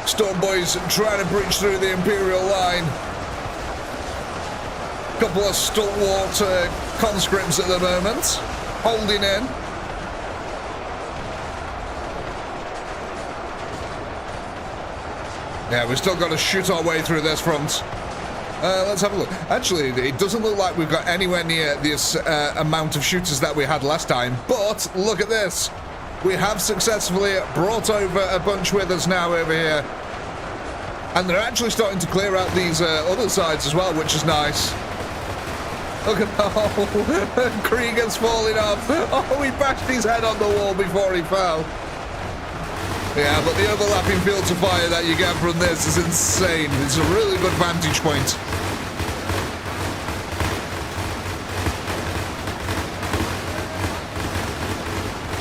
Storm Boys trying to breach through the Imperial line. Couple of stalwart conscripts at the moment, holding in. Yeah, we've still got to shoot our way through this front. Let's have a look. Actually, it doesn't look like we've got anywhere near this amount of shooters that we had last time, but look at this. We have successfully brought over a bunch with us now over here. And they're actually starting to clear out these other sides as well, which is nice. Look at that. Krieger's falling off. Oh, he bashed his head on the wall before he fell. Yeah, but the overlapping fields of fire that you get from this is insane. It's a really good vantage point.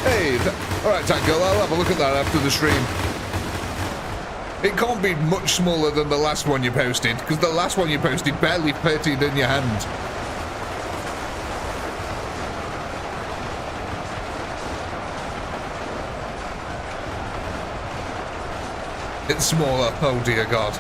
Hey, alright Tango, I'll have a look at that after the stream. It can't be much smaller than the last one you posted, because the last one you posted barely fitted in your hand. It's smaller, oh dear God.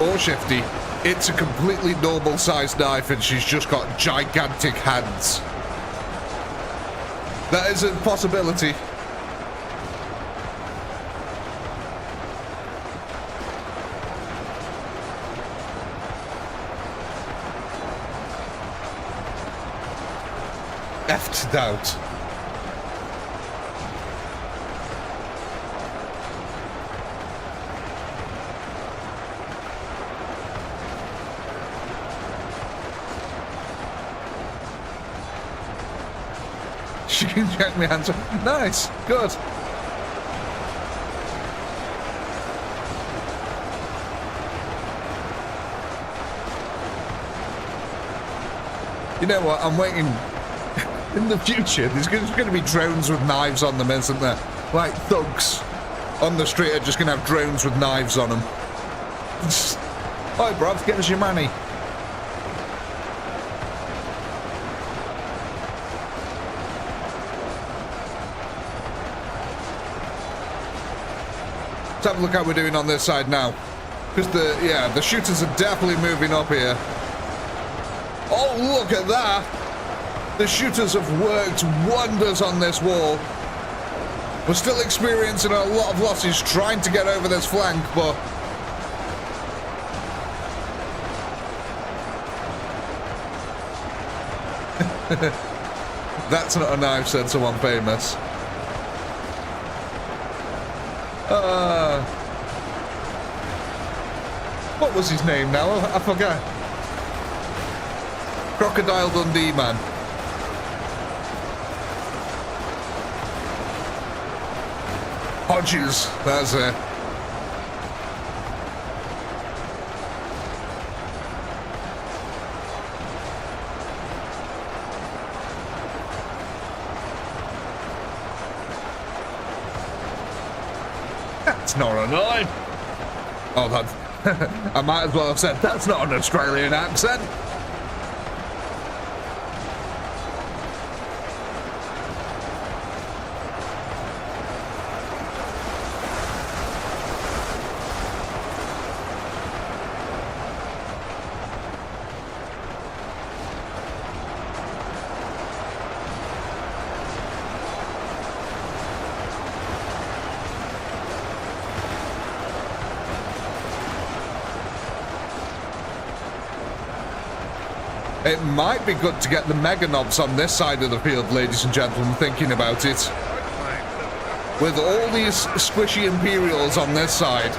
Or Shifty, it's a completely normal sized knife and she's just got gigantic hands. That is a possibility. Effed doubt. She can check me hands. Nice, good. You know what? I'm waiting. In the future, there's going to be drones with knives on them, isn't there? Like thugs on the street are just going to have drones with knives on them. Hi, bruv, give us your money. Let's have a look how we're doing on this side now. Because the shooters are definitely moving up here. Oh, look at that! The shooters have worked wonders on this wall. We're still experiencing a lot of losses trying to get over this flank, but... That's not a knife, said someone famous. What was his name now? I forgot. Crocodile Dundee man. Hodges, that's it. That's not a knife. Oh, that's... I might as well have said, that's not an Australian accent. It might be good to get the mega knobs on this side of the field, ladies and gentlemen, thinking about it. With all these squishy Imperials on this side,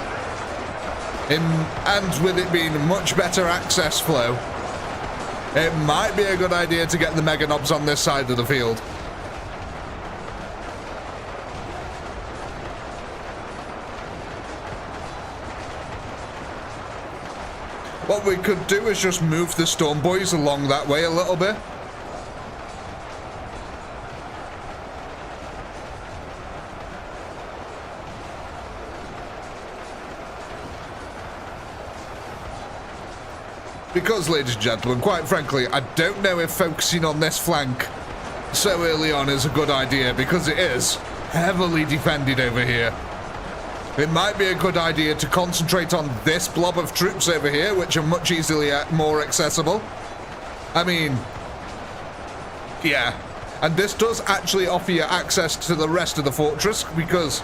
and with it being a much better access flow, it might be a good idea to get the mega knobs on this side of the field. What we could do is just move the Storm Boys along that way a little bit. Because, ladies and gentlemen, quite frankly, I don't know if focusing on this flank so early on is a good idea, because it is heavily defended over here. It might be a good idea to concentrate on this blob of troops over here, which are much easily more accessible. I mean, yeah. And this does actually offer you access to the rest of the fortress, because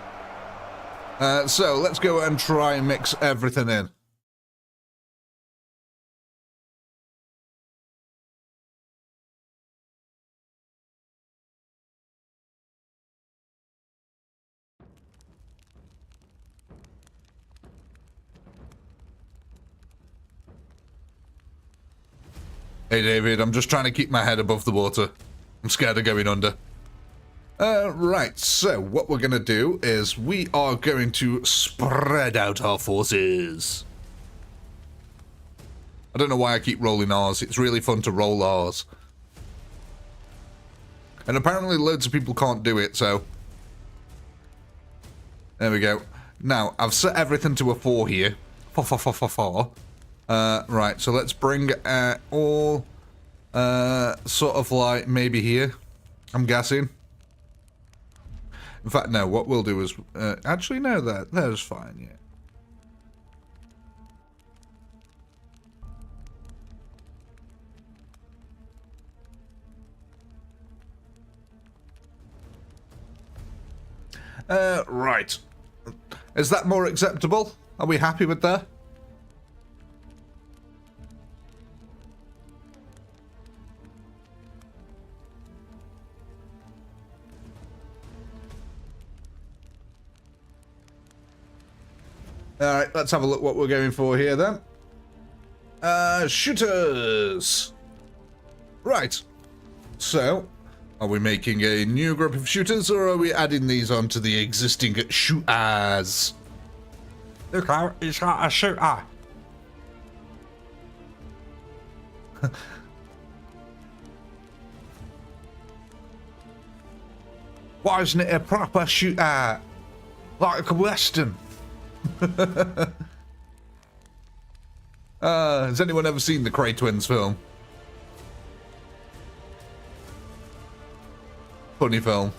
So let's go and try and mix everything in. Hey David, I'm just trying to keep my head above the water. I'm scared of going under. Right, so what we're going to do is we are going to spread out our forces. I don't know why I keep rolling R's. It's really fun to roll R's. And apparently loads of people can't do it, so... There we go. Now, I've set everything to a 4 here. 4. Right, so let's bring all sort of like maybe here, I'm guessing. In fact, no, what we'll do is... actually, no, that is fine, yeah. Right. Is that more acceptable? Are we happy with that? Alright, let's have a look what we're going for here then. Shooters! Right. So, are we making a new group of shooters or are we adding these onto the existing shooters? Look out, he's got a shooter. Why isn't it a proper shooter? Like a western? Has anyone ever seen the Cray Twins film? Funny film.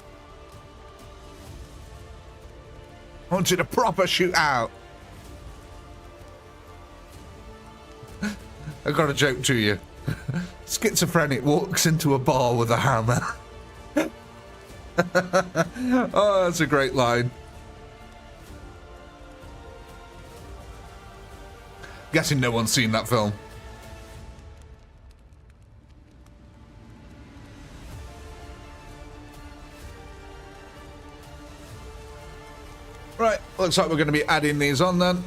I want you to proper shoot out. I got a joke to you. Schizophrenic walks into a bar with a hammer. Oh, that's a great line. Guessing no one's seen that film. Right, looks like we're going to be adding these on then.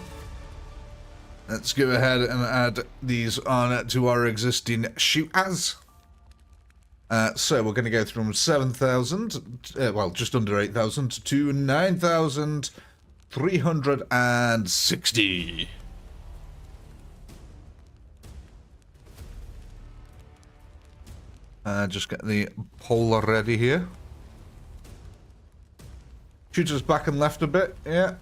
Let's go ahead and add these on to our existing shooters. So we're going to go from 7,000, well, just under 8,000 to 9,360. Just get the pole ready here. Shooters back and left a bit, yeah.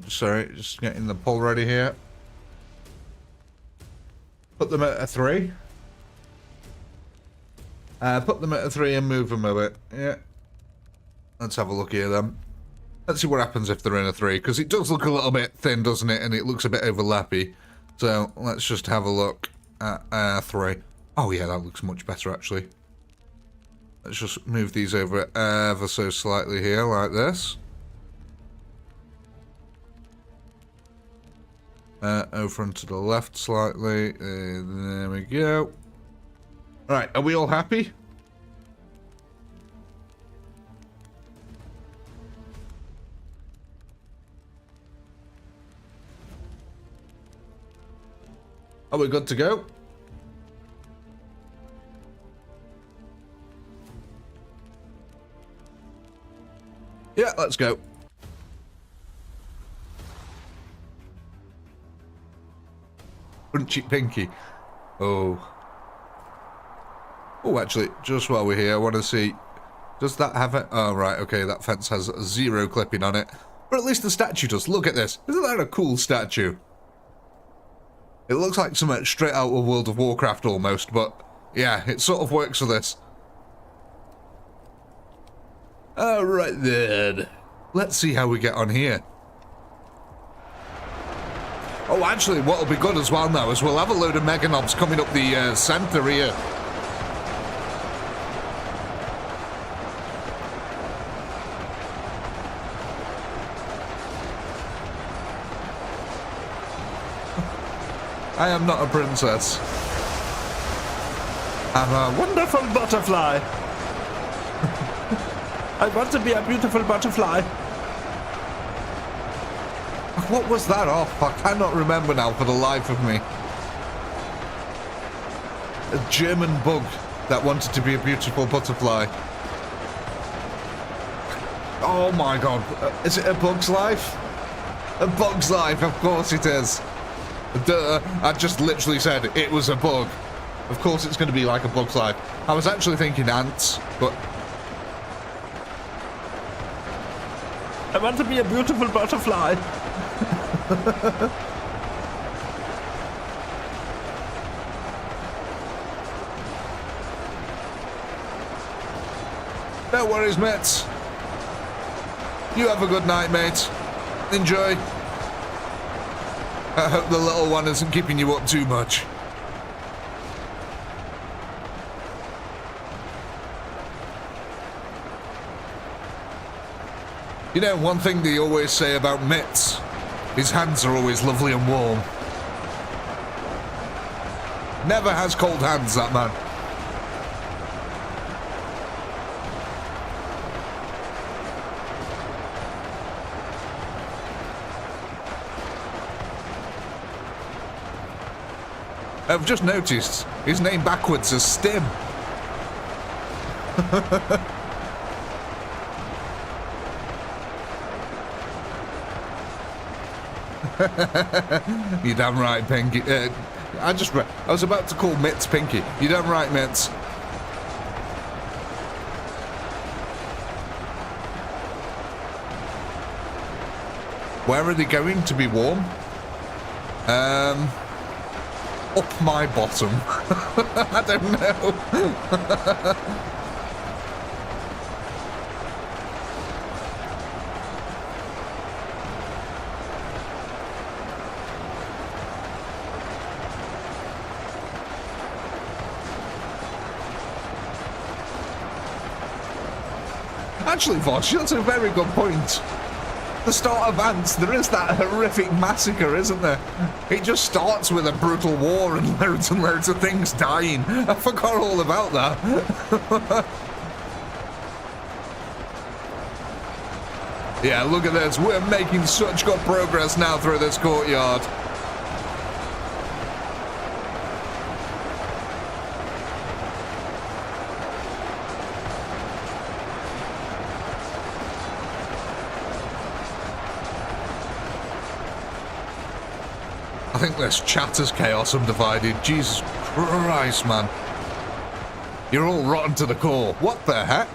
Sorry, just getting the pole ready here. Put them at a 3. Put them at a 3 and move them a bit, yeah. Let's have a look here then. Let's see what happens if they're in a 3, because it does look a little bit thin, doesn't it? And it looks a bit overlappy. So let's just have a look at a 3. Oh yeah, that looks much better actually. Let's just move these over ever so slightly here, like this. Over and to the left slightly. There we go. Right, are we all happy? Are we good to go? Yeah, let's go. Punchy pinky. Oh. Oh, actually, just while we're here, I want to see... Does that have it? Oh, right, okay, that fence has 0 clipping on it. But at least the statue does. Look at this. Isn't that a cool statue? It looks like something straight out of World of Warcraft almost, but yeah, it sort of works for this. Alright then. Let's see how we get on here. Oh, actually, what'll be good as well now is we'll have a load of mega knobs coming up the centre here. I am not a princess. I'm a wonderful butterfly. I want to be a beautiful butterfly. What was that off? I cannot remember now for the life of me. A German bug that wanted to be a beautiful butterfly. Oh my god. Is it A Bug's Life? A Bug's Life, of course it is. Duh, I just literally said it was a bug. Of course it's going to be like A Bug's Life. I was actually thinking ants, but... I want to be a beautiful butterfly. No worries, mates. You have a good night, mate. Enjoy. I hope the little one isn't keeping you up too much. You know, one thing they always say about mitts, his hands are always lovely and warm. Never has cold hands, that man. I've just noticed his name backwards is Stim. You're damn right, Pinky. I was about to call Mitts Pinky. You're damn right, Mitts. Where are they going to be warm? Up my bottom. I don't know. Actually, Vosh, that's a very good point. The start of Ants, there is that horrific massacre, isn't there? It just starts with a brutal war and loads of things dying. I forgot all about that. Yeah, look at this. We're making such good progress now through this courtyard. I think this chatter's chaos undivided. Jesus Christ, man. You're all rotten to the core. What the heck?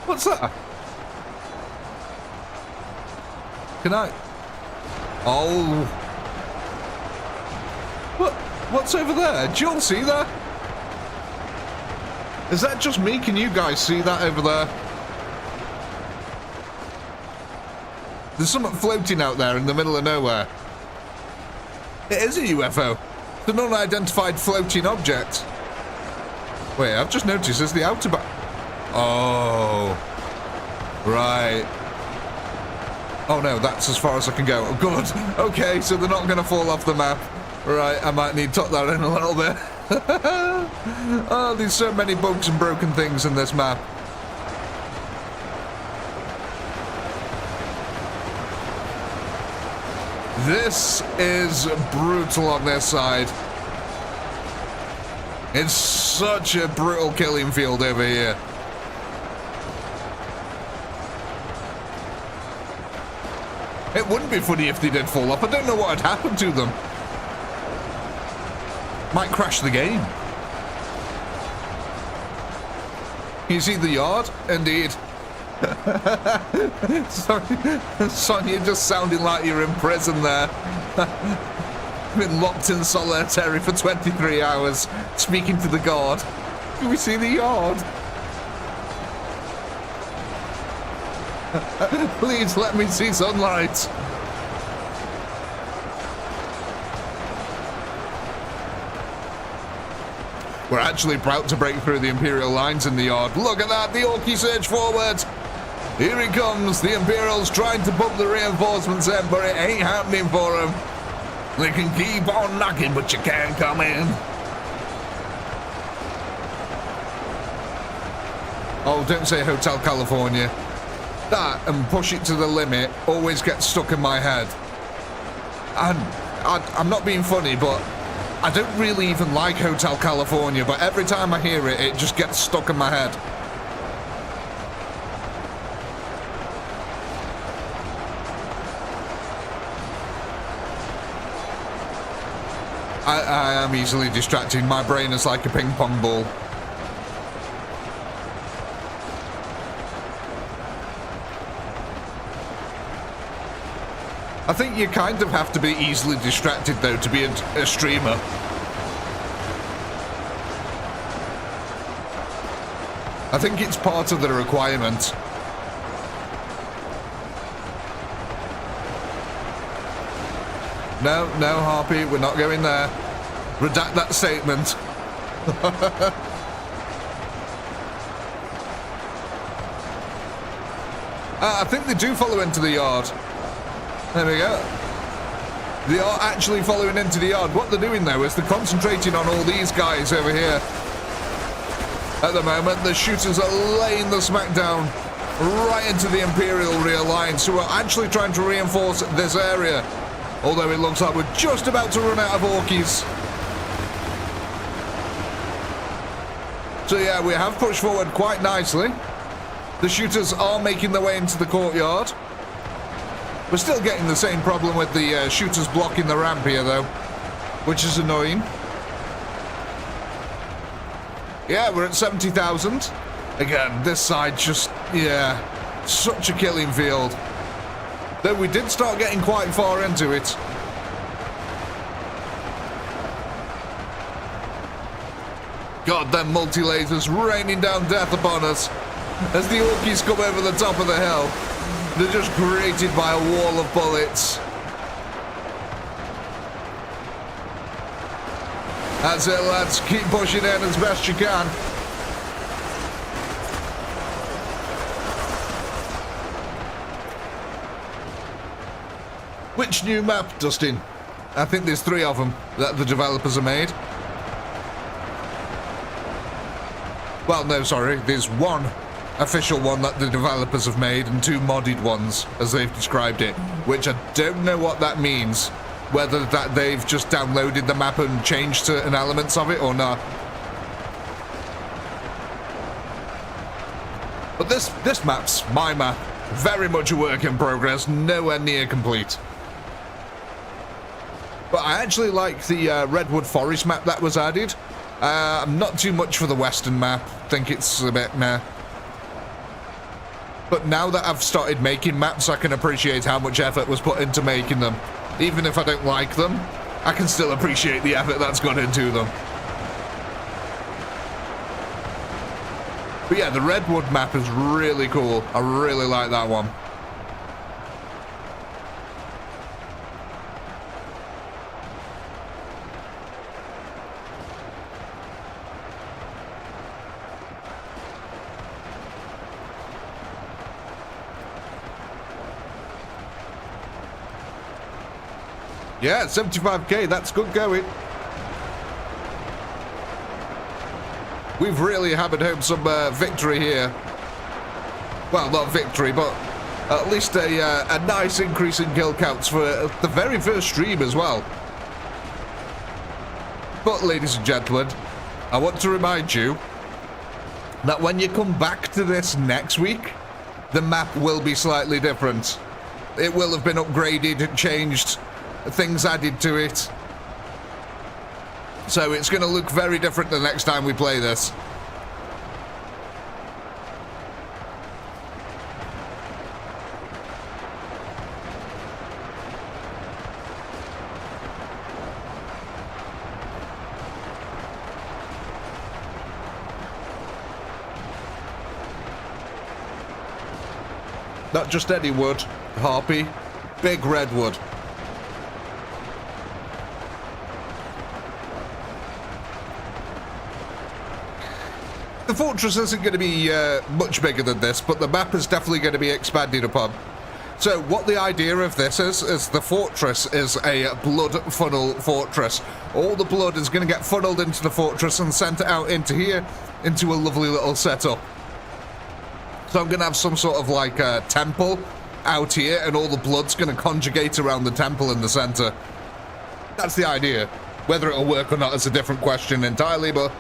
What's that? Can I? Oh. What's over there? Do you all see that? Is that just me? Can you guys see that over there? There's something floating out there in the middle of nowhere. It is a UFO. It's an unidentified floating object. Wait, I've just noticed there's the outer back. Oh. Right. Oh no, that's as far as I can go. Oh, good. Okay, so they're not going to fall off the map. Right, I might need to tuck that in a little bit. Oh, there's so many bugs and broken things in this map. This is brutal on their side. It's such a brutal killing field over here. It wouldn't be funny if they did fall off. I don't know what had happened to them. Might crash the game. You see the yard? Indeed. Sorry, Sonia, just sounding like you're in prison there. Been locked in solitary for 23 hours, speaking to the guard. Can we see the yard? Please let me see sunlight. We're actually about to break through the Imperial lines in the yard. Look at that, the ORKY surge forward. Here he comes. The Imperial's trying to pump the reinforcements in, but it ain't happening for them. They can keep on knocking, but you can't come in. Oh, don't say Hotel California. That and push it to the limit always gets stuck in my head. And I'm not being funny, but I don't really even like Hotel California, but every time I hear it, it just gets stuck in my head. I am easily distracted. My brain is like a ping pong ball. I think you kind of have to be easily distracted, though, to be a streamer. I think it's part of the requirement. No, Harpy, we're not going there. Redact that statement. I think they do follow into the yard. There we go. They are actually following into the yard. What they're doing, though, is they're concentrating on all these guys over here. At the moment, the shooters are laying the smackdown right into the Imperial rear lines, who are actually trying to reinforce this area. Although it looks like we're just about to run out of ORKYs. So yeah, we have pushed forward quite nicely. The shooters are making their way into the courtyard. We're still getting the same problem with the shooters blocking the ramp here, though, which is annoying. Yeah, we're at 70,000. Again, this side just, yeah, such a killing field. Though we did start getting quite far into it. God, them multi-lasers raining down death upon us as the ORKYs come over the top of the hill. They're just greeted by a wall of bullets. That's it, lads. Keep pushing in as best you can. Which new map, Dustin? I think there's 3 of them that the developers have made. Well, no, sorry. There's 1 official one that the developers have made and 2 modded ones, as they've described it, which I don't know what that means. Whether that they've just downloaded the map and changed certain elements of it or not. But this map's my map. Very much a work in progress, nowhere near complete. But I actually like the Redwood Forest map that was added. I'm not too much for the western map. Think it's a bit meh. But now that I've started making maps, I can appreciate how much effort was put into making them. Even if I don't like them, I can still appreciate the effort that's gone into them. But yeah, the Redwood map is really cool. I really like that one. Yeah, 75k, that's good going. We've really hammered home some victory here. Well, not victory, but at least a nice increase in kill counts for the very first stream as well. But, ladies and gentlemen, I want to remind you that when you come back to this next week, the map will be slightly different. It will have been upgraded and changed. Things added to it. So it's going to look very different the next time we play this. Not just any wood, Harpy. Big redwood. The fortress isn't going to be much bigger than this, but the map is definitely going to be expanded upon. So what the idea of this is the fortress is a blood funnel fortress. All the blood is going to get funneled into the fortress and sent out into here, into a lovely little setup. So I'm going to have some sort of like a temple out here, and all the blood's going to conjugate around the temple in the center. That's the idea. Whether it'll work or not is a different question entirely, but...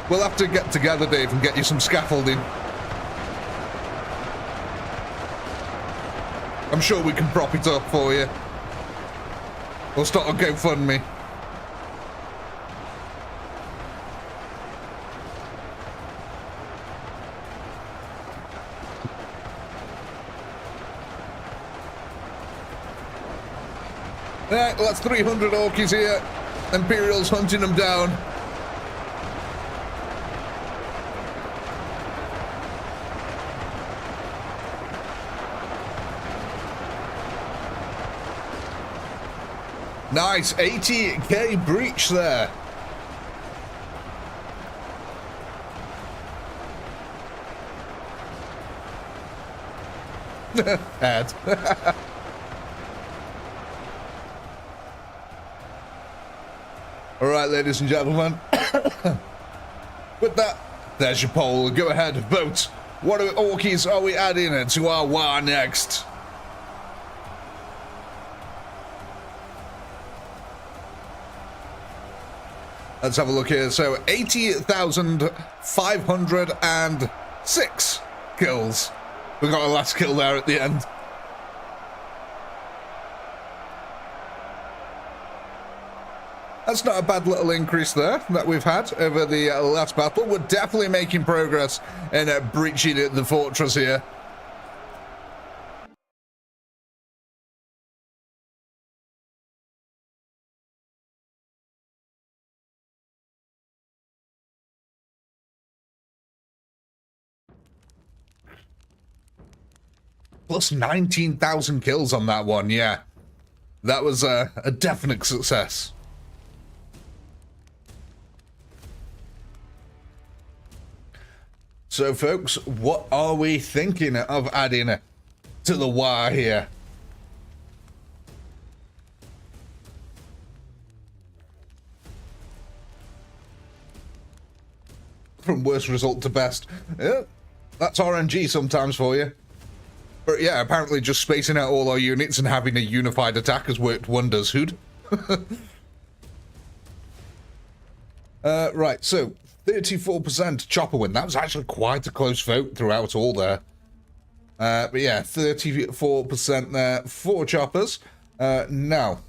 We'll have to get together, Dave, and get you some scaffolding. I'm sure we can prop it up for you. We'll start a GoFundMe. Alright, well, that's 300 orkies here. Imperial's hunting them down. Nice, 80k breach there. Head. All right, ladies and gentlemen. With that, there's your poll. Go ahead, vote. What orkies are we adding to our war next? Let's have a look here. So 80,506 kills. We got our last kill there at the end. That's not a bad little increase there that we've had over the last battle. We're definitely making progress in breaching the fortress here. Plus 19,000 kills on that one, yeah. That was a definite success. So, folks, what are we thinking of adding to the war here? From worst result to best. Yeah, that's RNG sometimes for you. But yeah, apparently just spacing out all our units and having a unified attack has worked wonders, Hood. Right, so 34% chopper win. That was actually quite a close vote throughout all there. But yeah, 34% there for choppers. Now,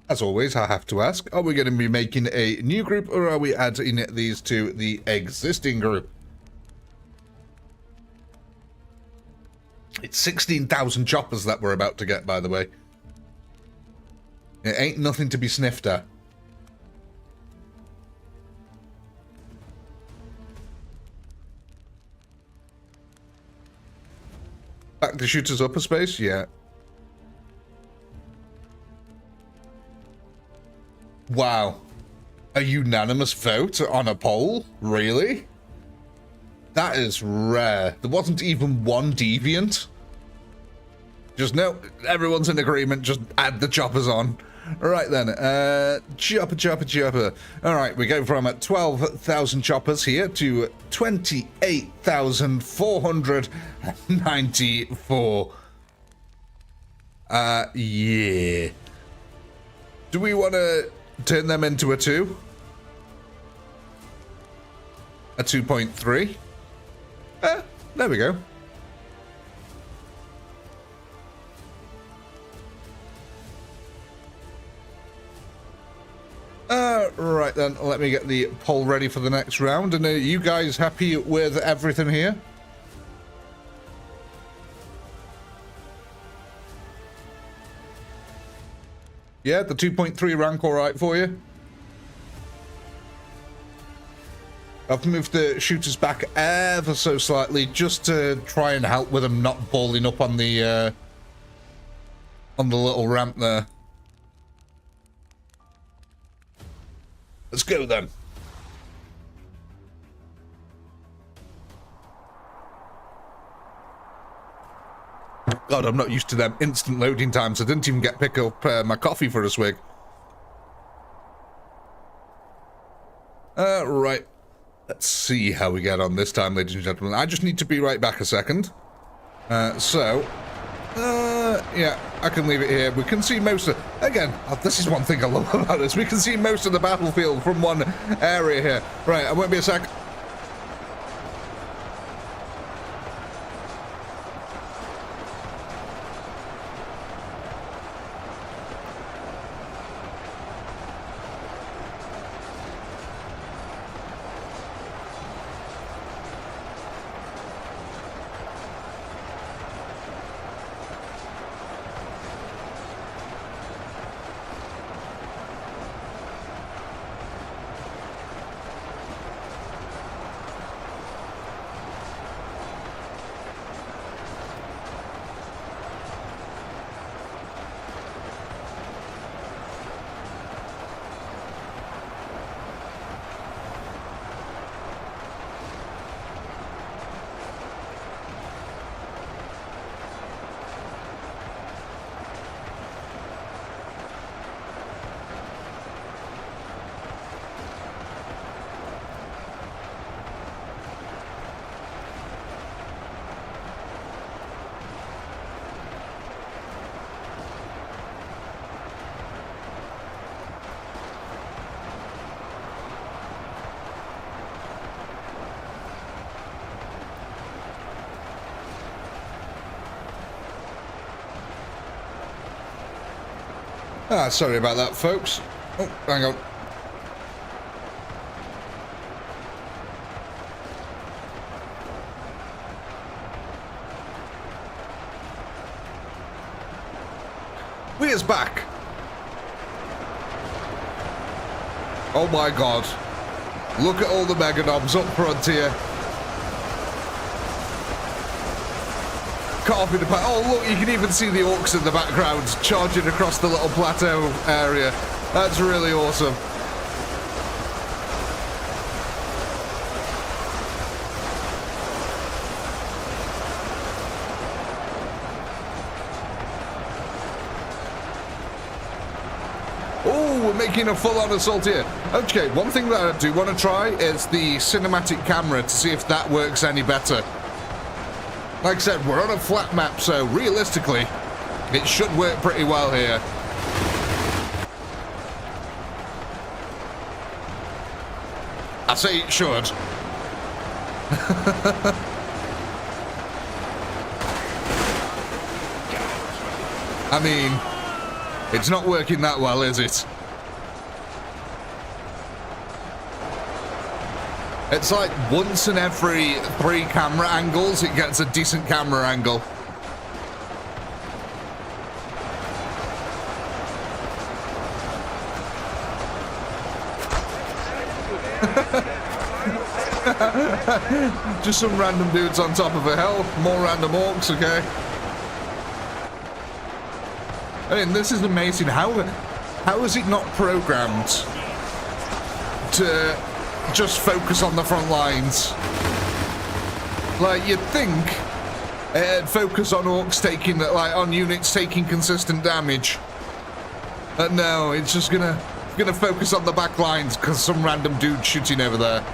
as always, I have to ask, are we going to be making a new group or are we adding these to the existing group? It's 16,000 choppers that we're about to get, by the way. It ain't nothing to be sniffed at. Back the shooters upper space? Yeah. Wow. A unanimous vote on a poll? Really? That is rare. There wasn't even one deviant. Just no, everyone's in agreement. Just add the choppers on. Right then, chopper. All right, we go from 12,000 choppers here to 28,494. Yeah. Do we want to turn them into a 2? A 2.3? There we go. Right then, let me get the poll ready for the next round. And are you guys happy with everything here? Yeah, the 2.3 rank all right for you? I've moved the shooters back ever so slightly just to try and help with them not balling up on the little ramp there. Let's go then. God, I'm not used to them instant loading times. I didn't even pick up my coffee for a swig. Right. Let's see how we get on this time, ladies and gentlemen. I just need to be right back a second. Yeah, I can leave it here. We can see most of... Again, this is one thing I love about this. We can see most of the battlefield from one area here. Right, I won't be a sec. Sorry about that, folks. Oh, hang on. Weir's back. Oh my god. Look at all the meganobs up front here. Cut off in the back. Oh look, you can even see the orcs in the background charging across the little plateau area. That's really awesome. Oh, we're making a full-on assault here. Okay, one thing that I do want to try is the cinematic camera to see if that works any better. Like I said, we're on a flat map, so realistically, it should work pretty well here. I say it should. I mean, it's not working that well, is it? It's like once in every 3 camera angles, it gets a decent camera angle. Just some random dudes on top of a hill. More random orcs, okay? I mean, this is amazing. How is it not programmed to just focus on the front lines? Like, you'd think it'd focus on orcs taking, like, on units taking consistent damage. But no, it's just gonna focus on the back lines because some random dude shooting over there.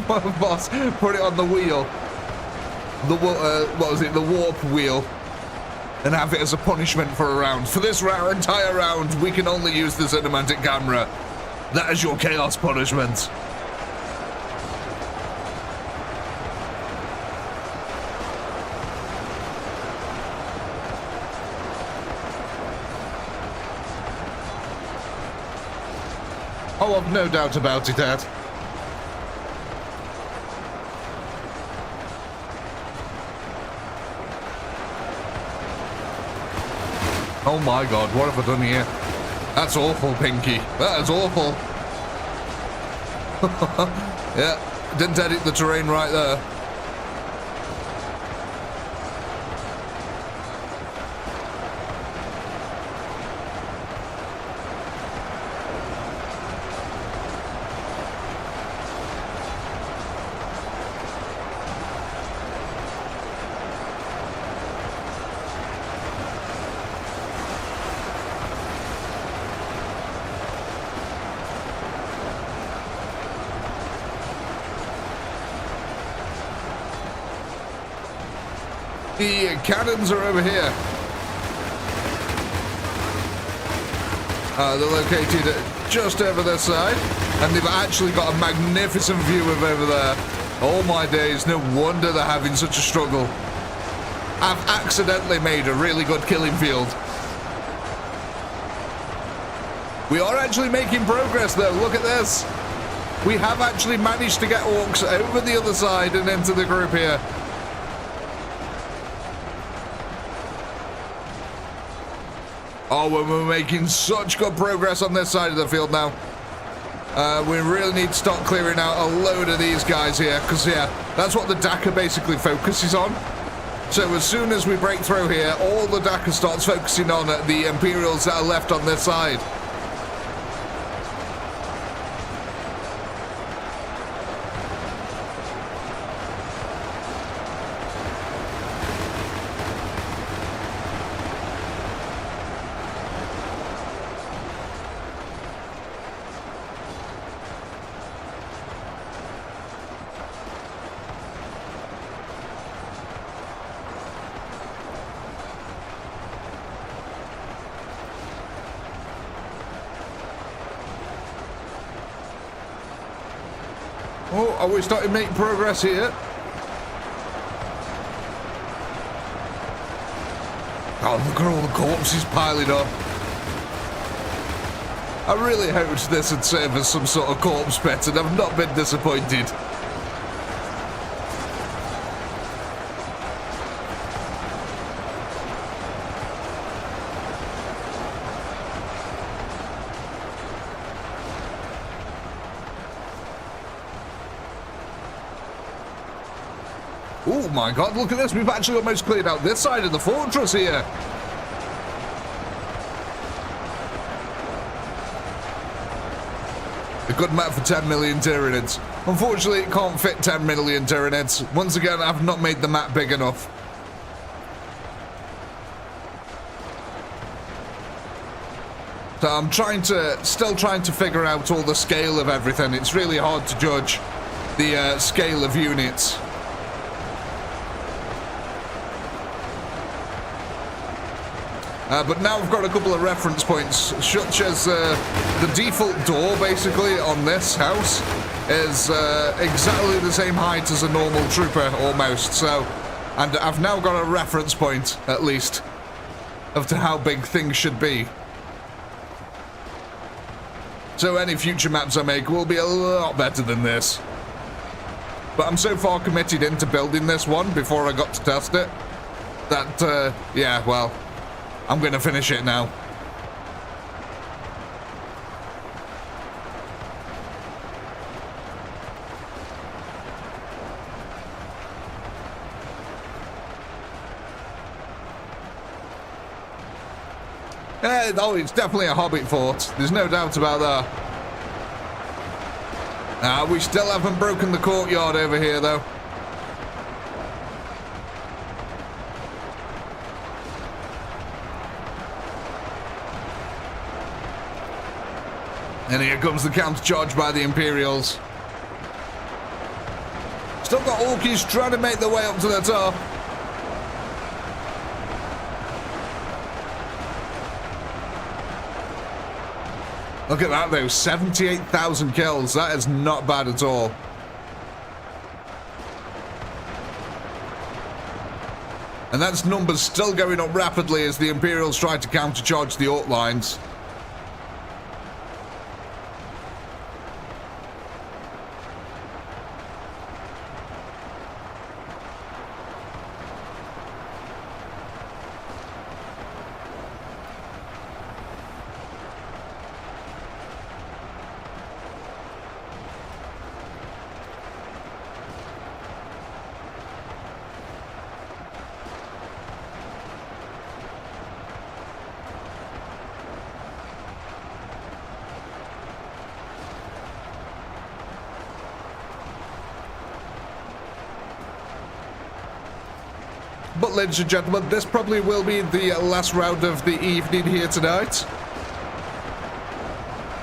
Boss, put it on the wheel. What was it? The warp wheel. And have it as a punishment for a round. For this entire round, we can only use the cinematic camera. That is your chaos punishment. Oh, I've no doubt about it, Ed. Oh my god, what have I done here? That's awful, Pinky. That is awful. Yeah, didn't edit the terrain right there. The cannons are over here. They're located just over this side, and they've actually got a magnificent view of over there. Oh my days, no wonder they're having such a struggle. I've accidentally made a really good killing field. We are actually making progress though, look at this. We have actually managed to get orcs over the other side and into the group here. Oh, we're making such good progress on this side of the field now. We really need to start clearing out a load of these guys here, because, yeah, that's what the DACA basically focuses on. So as soon as we break through here, all the DACA starts focusing on the Imperials that are left on this side. Oh, are we starting to make progress here? Oh, look at all the corpses piling up. I really hoped this would serve as some sort of corpse pet, and I've not been disappointed. Oh my god, look at this. We've actually almost cleared out this side of the fortress here. A good map for 10 million Tyranids. Unfortunately, it can't fit 10 million Tyranids. Once again, I've not made the map big enough. So I'm still trying to figure out all the scale of everything. It's really hard to judge the scale of units. But now I've got a couple of reference points, such as the default door, basically, on this house is exactly the same height as a normal trooper, almost. So, and I've now got a reference point, at least, of to how big things should be. So any future maps I make will be a lot better than this. But I'm so far committed into building this one before I got to test it, that, yeah, well, I'm going to finish it now. Oh, it's definitely a Hobbit fort. There's no doubt about that. We still haven't broken the courtyard over here, though. And here comes the counter-charge by the Imperials. Still got Orkies trying to make their way up to the top. Look at that, though. 78,000 kills. That is not bad at all. And that's numbers still going up rapidly as the Imperials try to counter-charge the Ork lines. But ladies and gentlemen, this probably will be the last round of the evening here tonight.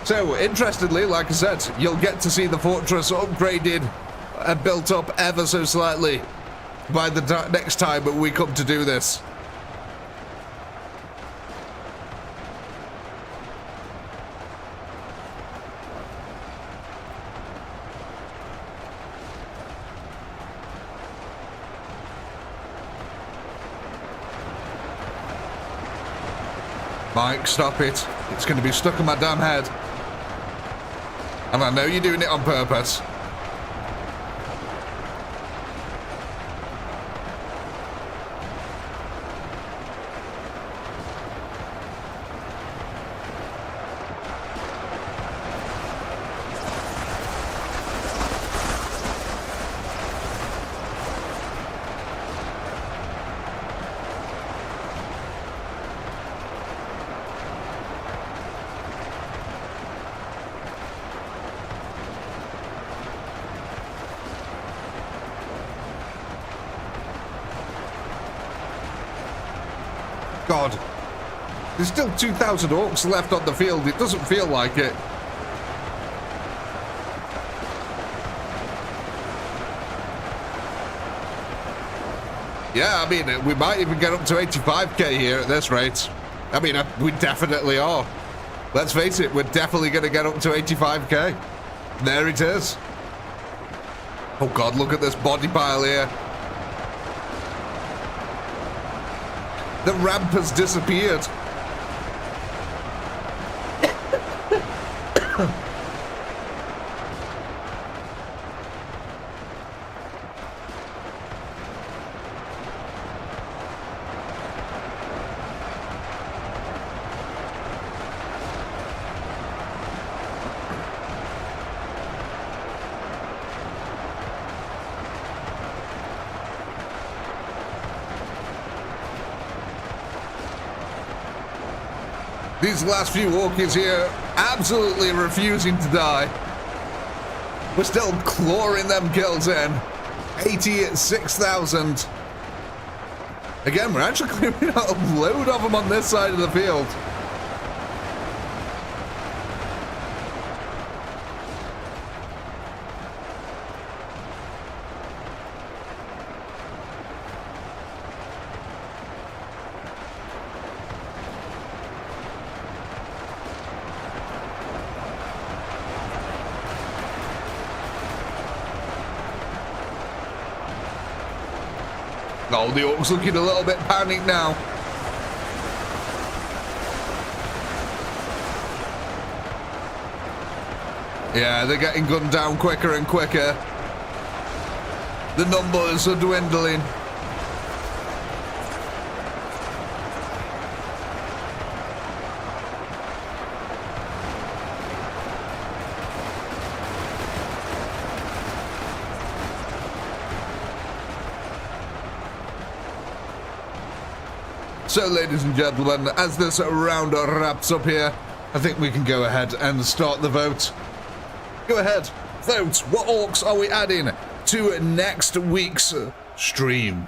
So, interestingly, like I said, you'll get to see the fortress upgraded and built up ever so slightly by the next time we come to do this. Mike, stop it. It's going to be stuck in my damn head. And I know you're doing it on purpose. God, there's still 2,000 orcs left on the field. It doesn't feel like it. Yeah, I mean, we might even get up to 85k here at this rate. I mean, we definitely are. Let's face it, we're definitely going to get up to 85k. There it is. Oh God, look at this body pile here. The ramp has disappeared. These last few orkies here absolutely refusing to die. We're still clawing them kills in. 86,000. Again, we're actually clearing out a load of them on this side of the field. Oh, the orcs looking a little bit panicked now. Yeah, they're getting gunned down quicker and quicker. The numbers are dwindling. So, ladies and gentlemen, as this round wraps up here, I think we can go ahead and start the vote. Go ahead, vote. What orcs are we adding to next week's stream?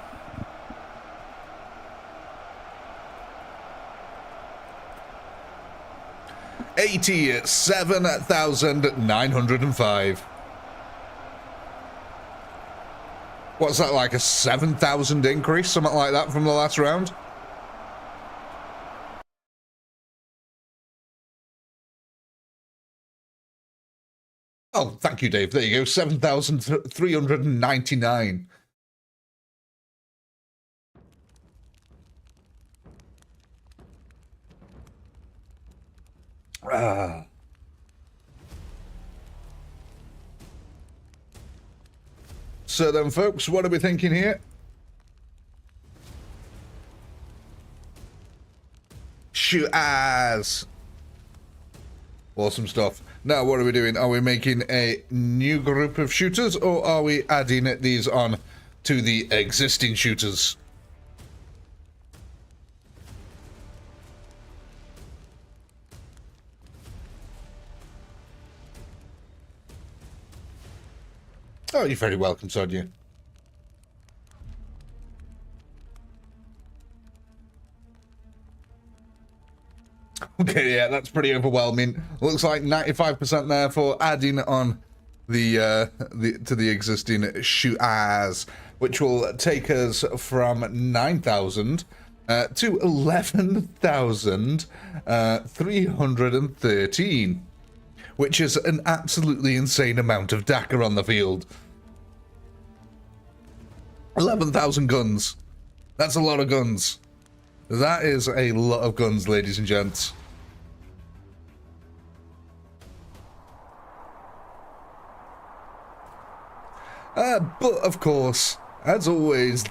$87,905. What's that, like a 7,000 increase? Something like that from the last round? Oh, thank you, Dave. There you go, 7,399. So then, folks, what are we thinking here? Shoot ass. Awesome stuff. Now, what are we doing? Are we making a new group of shooters, or are we adding these on to the existing shooters? Oh, you're very welcome, Sonia. Okay, yeah, that's pretty overwhelming. Looks like 95% there for adding on the to the existing shooters, which will take us from 9,000 to 11,313, which is an absolutely insane amount of DACA on the field. 11,000 guns. That's a lot of guns. That is a lot of guns, ladies and gents. But of course, as always,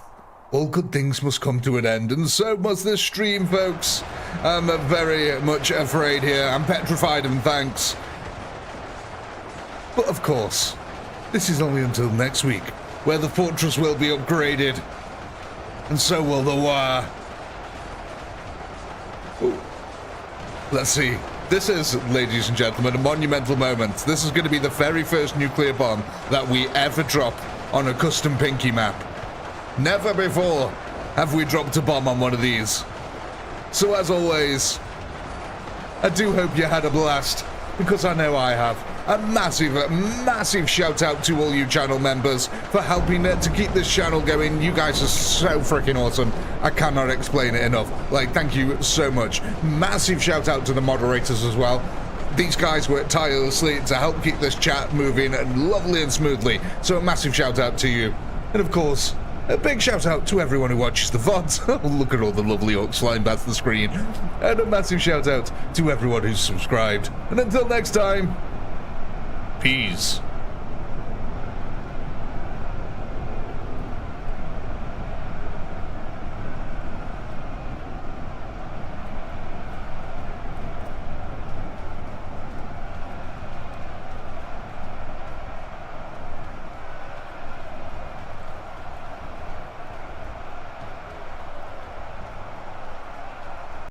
all good things must come to an end, and so must this stream, folks. I'm very much afraid here. I'm petrified and thanks. But of course, this is only until next week, where the fortress will be upgraded, and so will the war. Ooh. Let's see. This is, ladies and gentlemen, a monumental moment. This is going to be the very first nuclear bomb that we ever drop on a custom Pinky map. Never before have we dropped a bomb on one of these. So as always, I do hope you had a blast, because I know I have. A massive shout out to all you channel members for helping to keep this channel going. You guys are so freaking awesome. I cannot explain it enough. Like, thank you so much. Massive shout out to the moderators as well. These guys work tirelessly to help keep this chat moving lovely and smoothly. So a massive shout out to you. And of course, a big shout out to everyone who watches the VODs. Look at all the lovely orcs flying past the screen. And a massive shout out to everyone who's subscribed. And until next time, peace.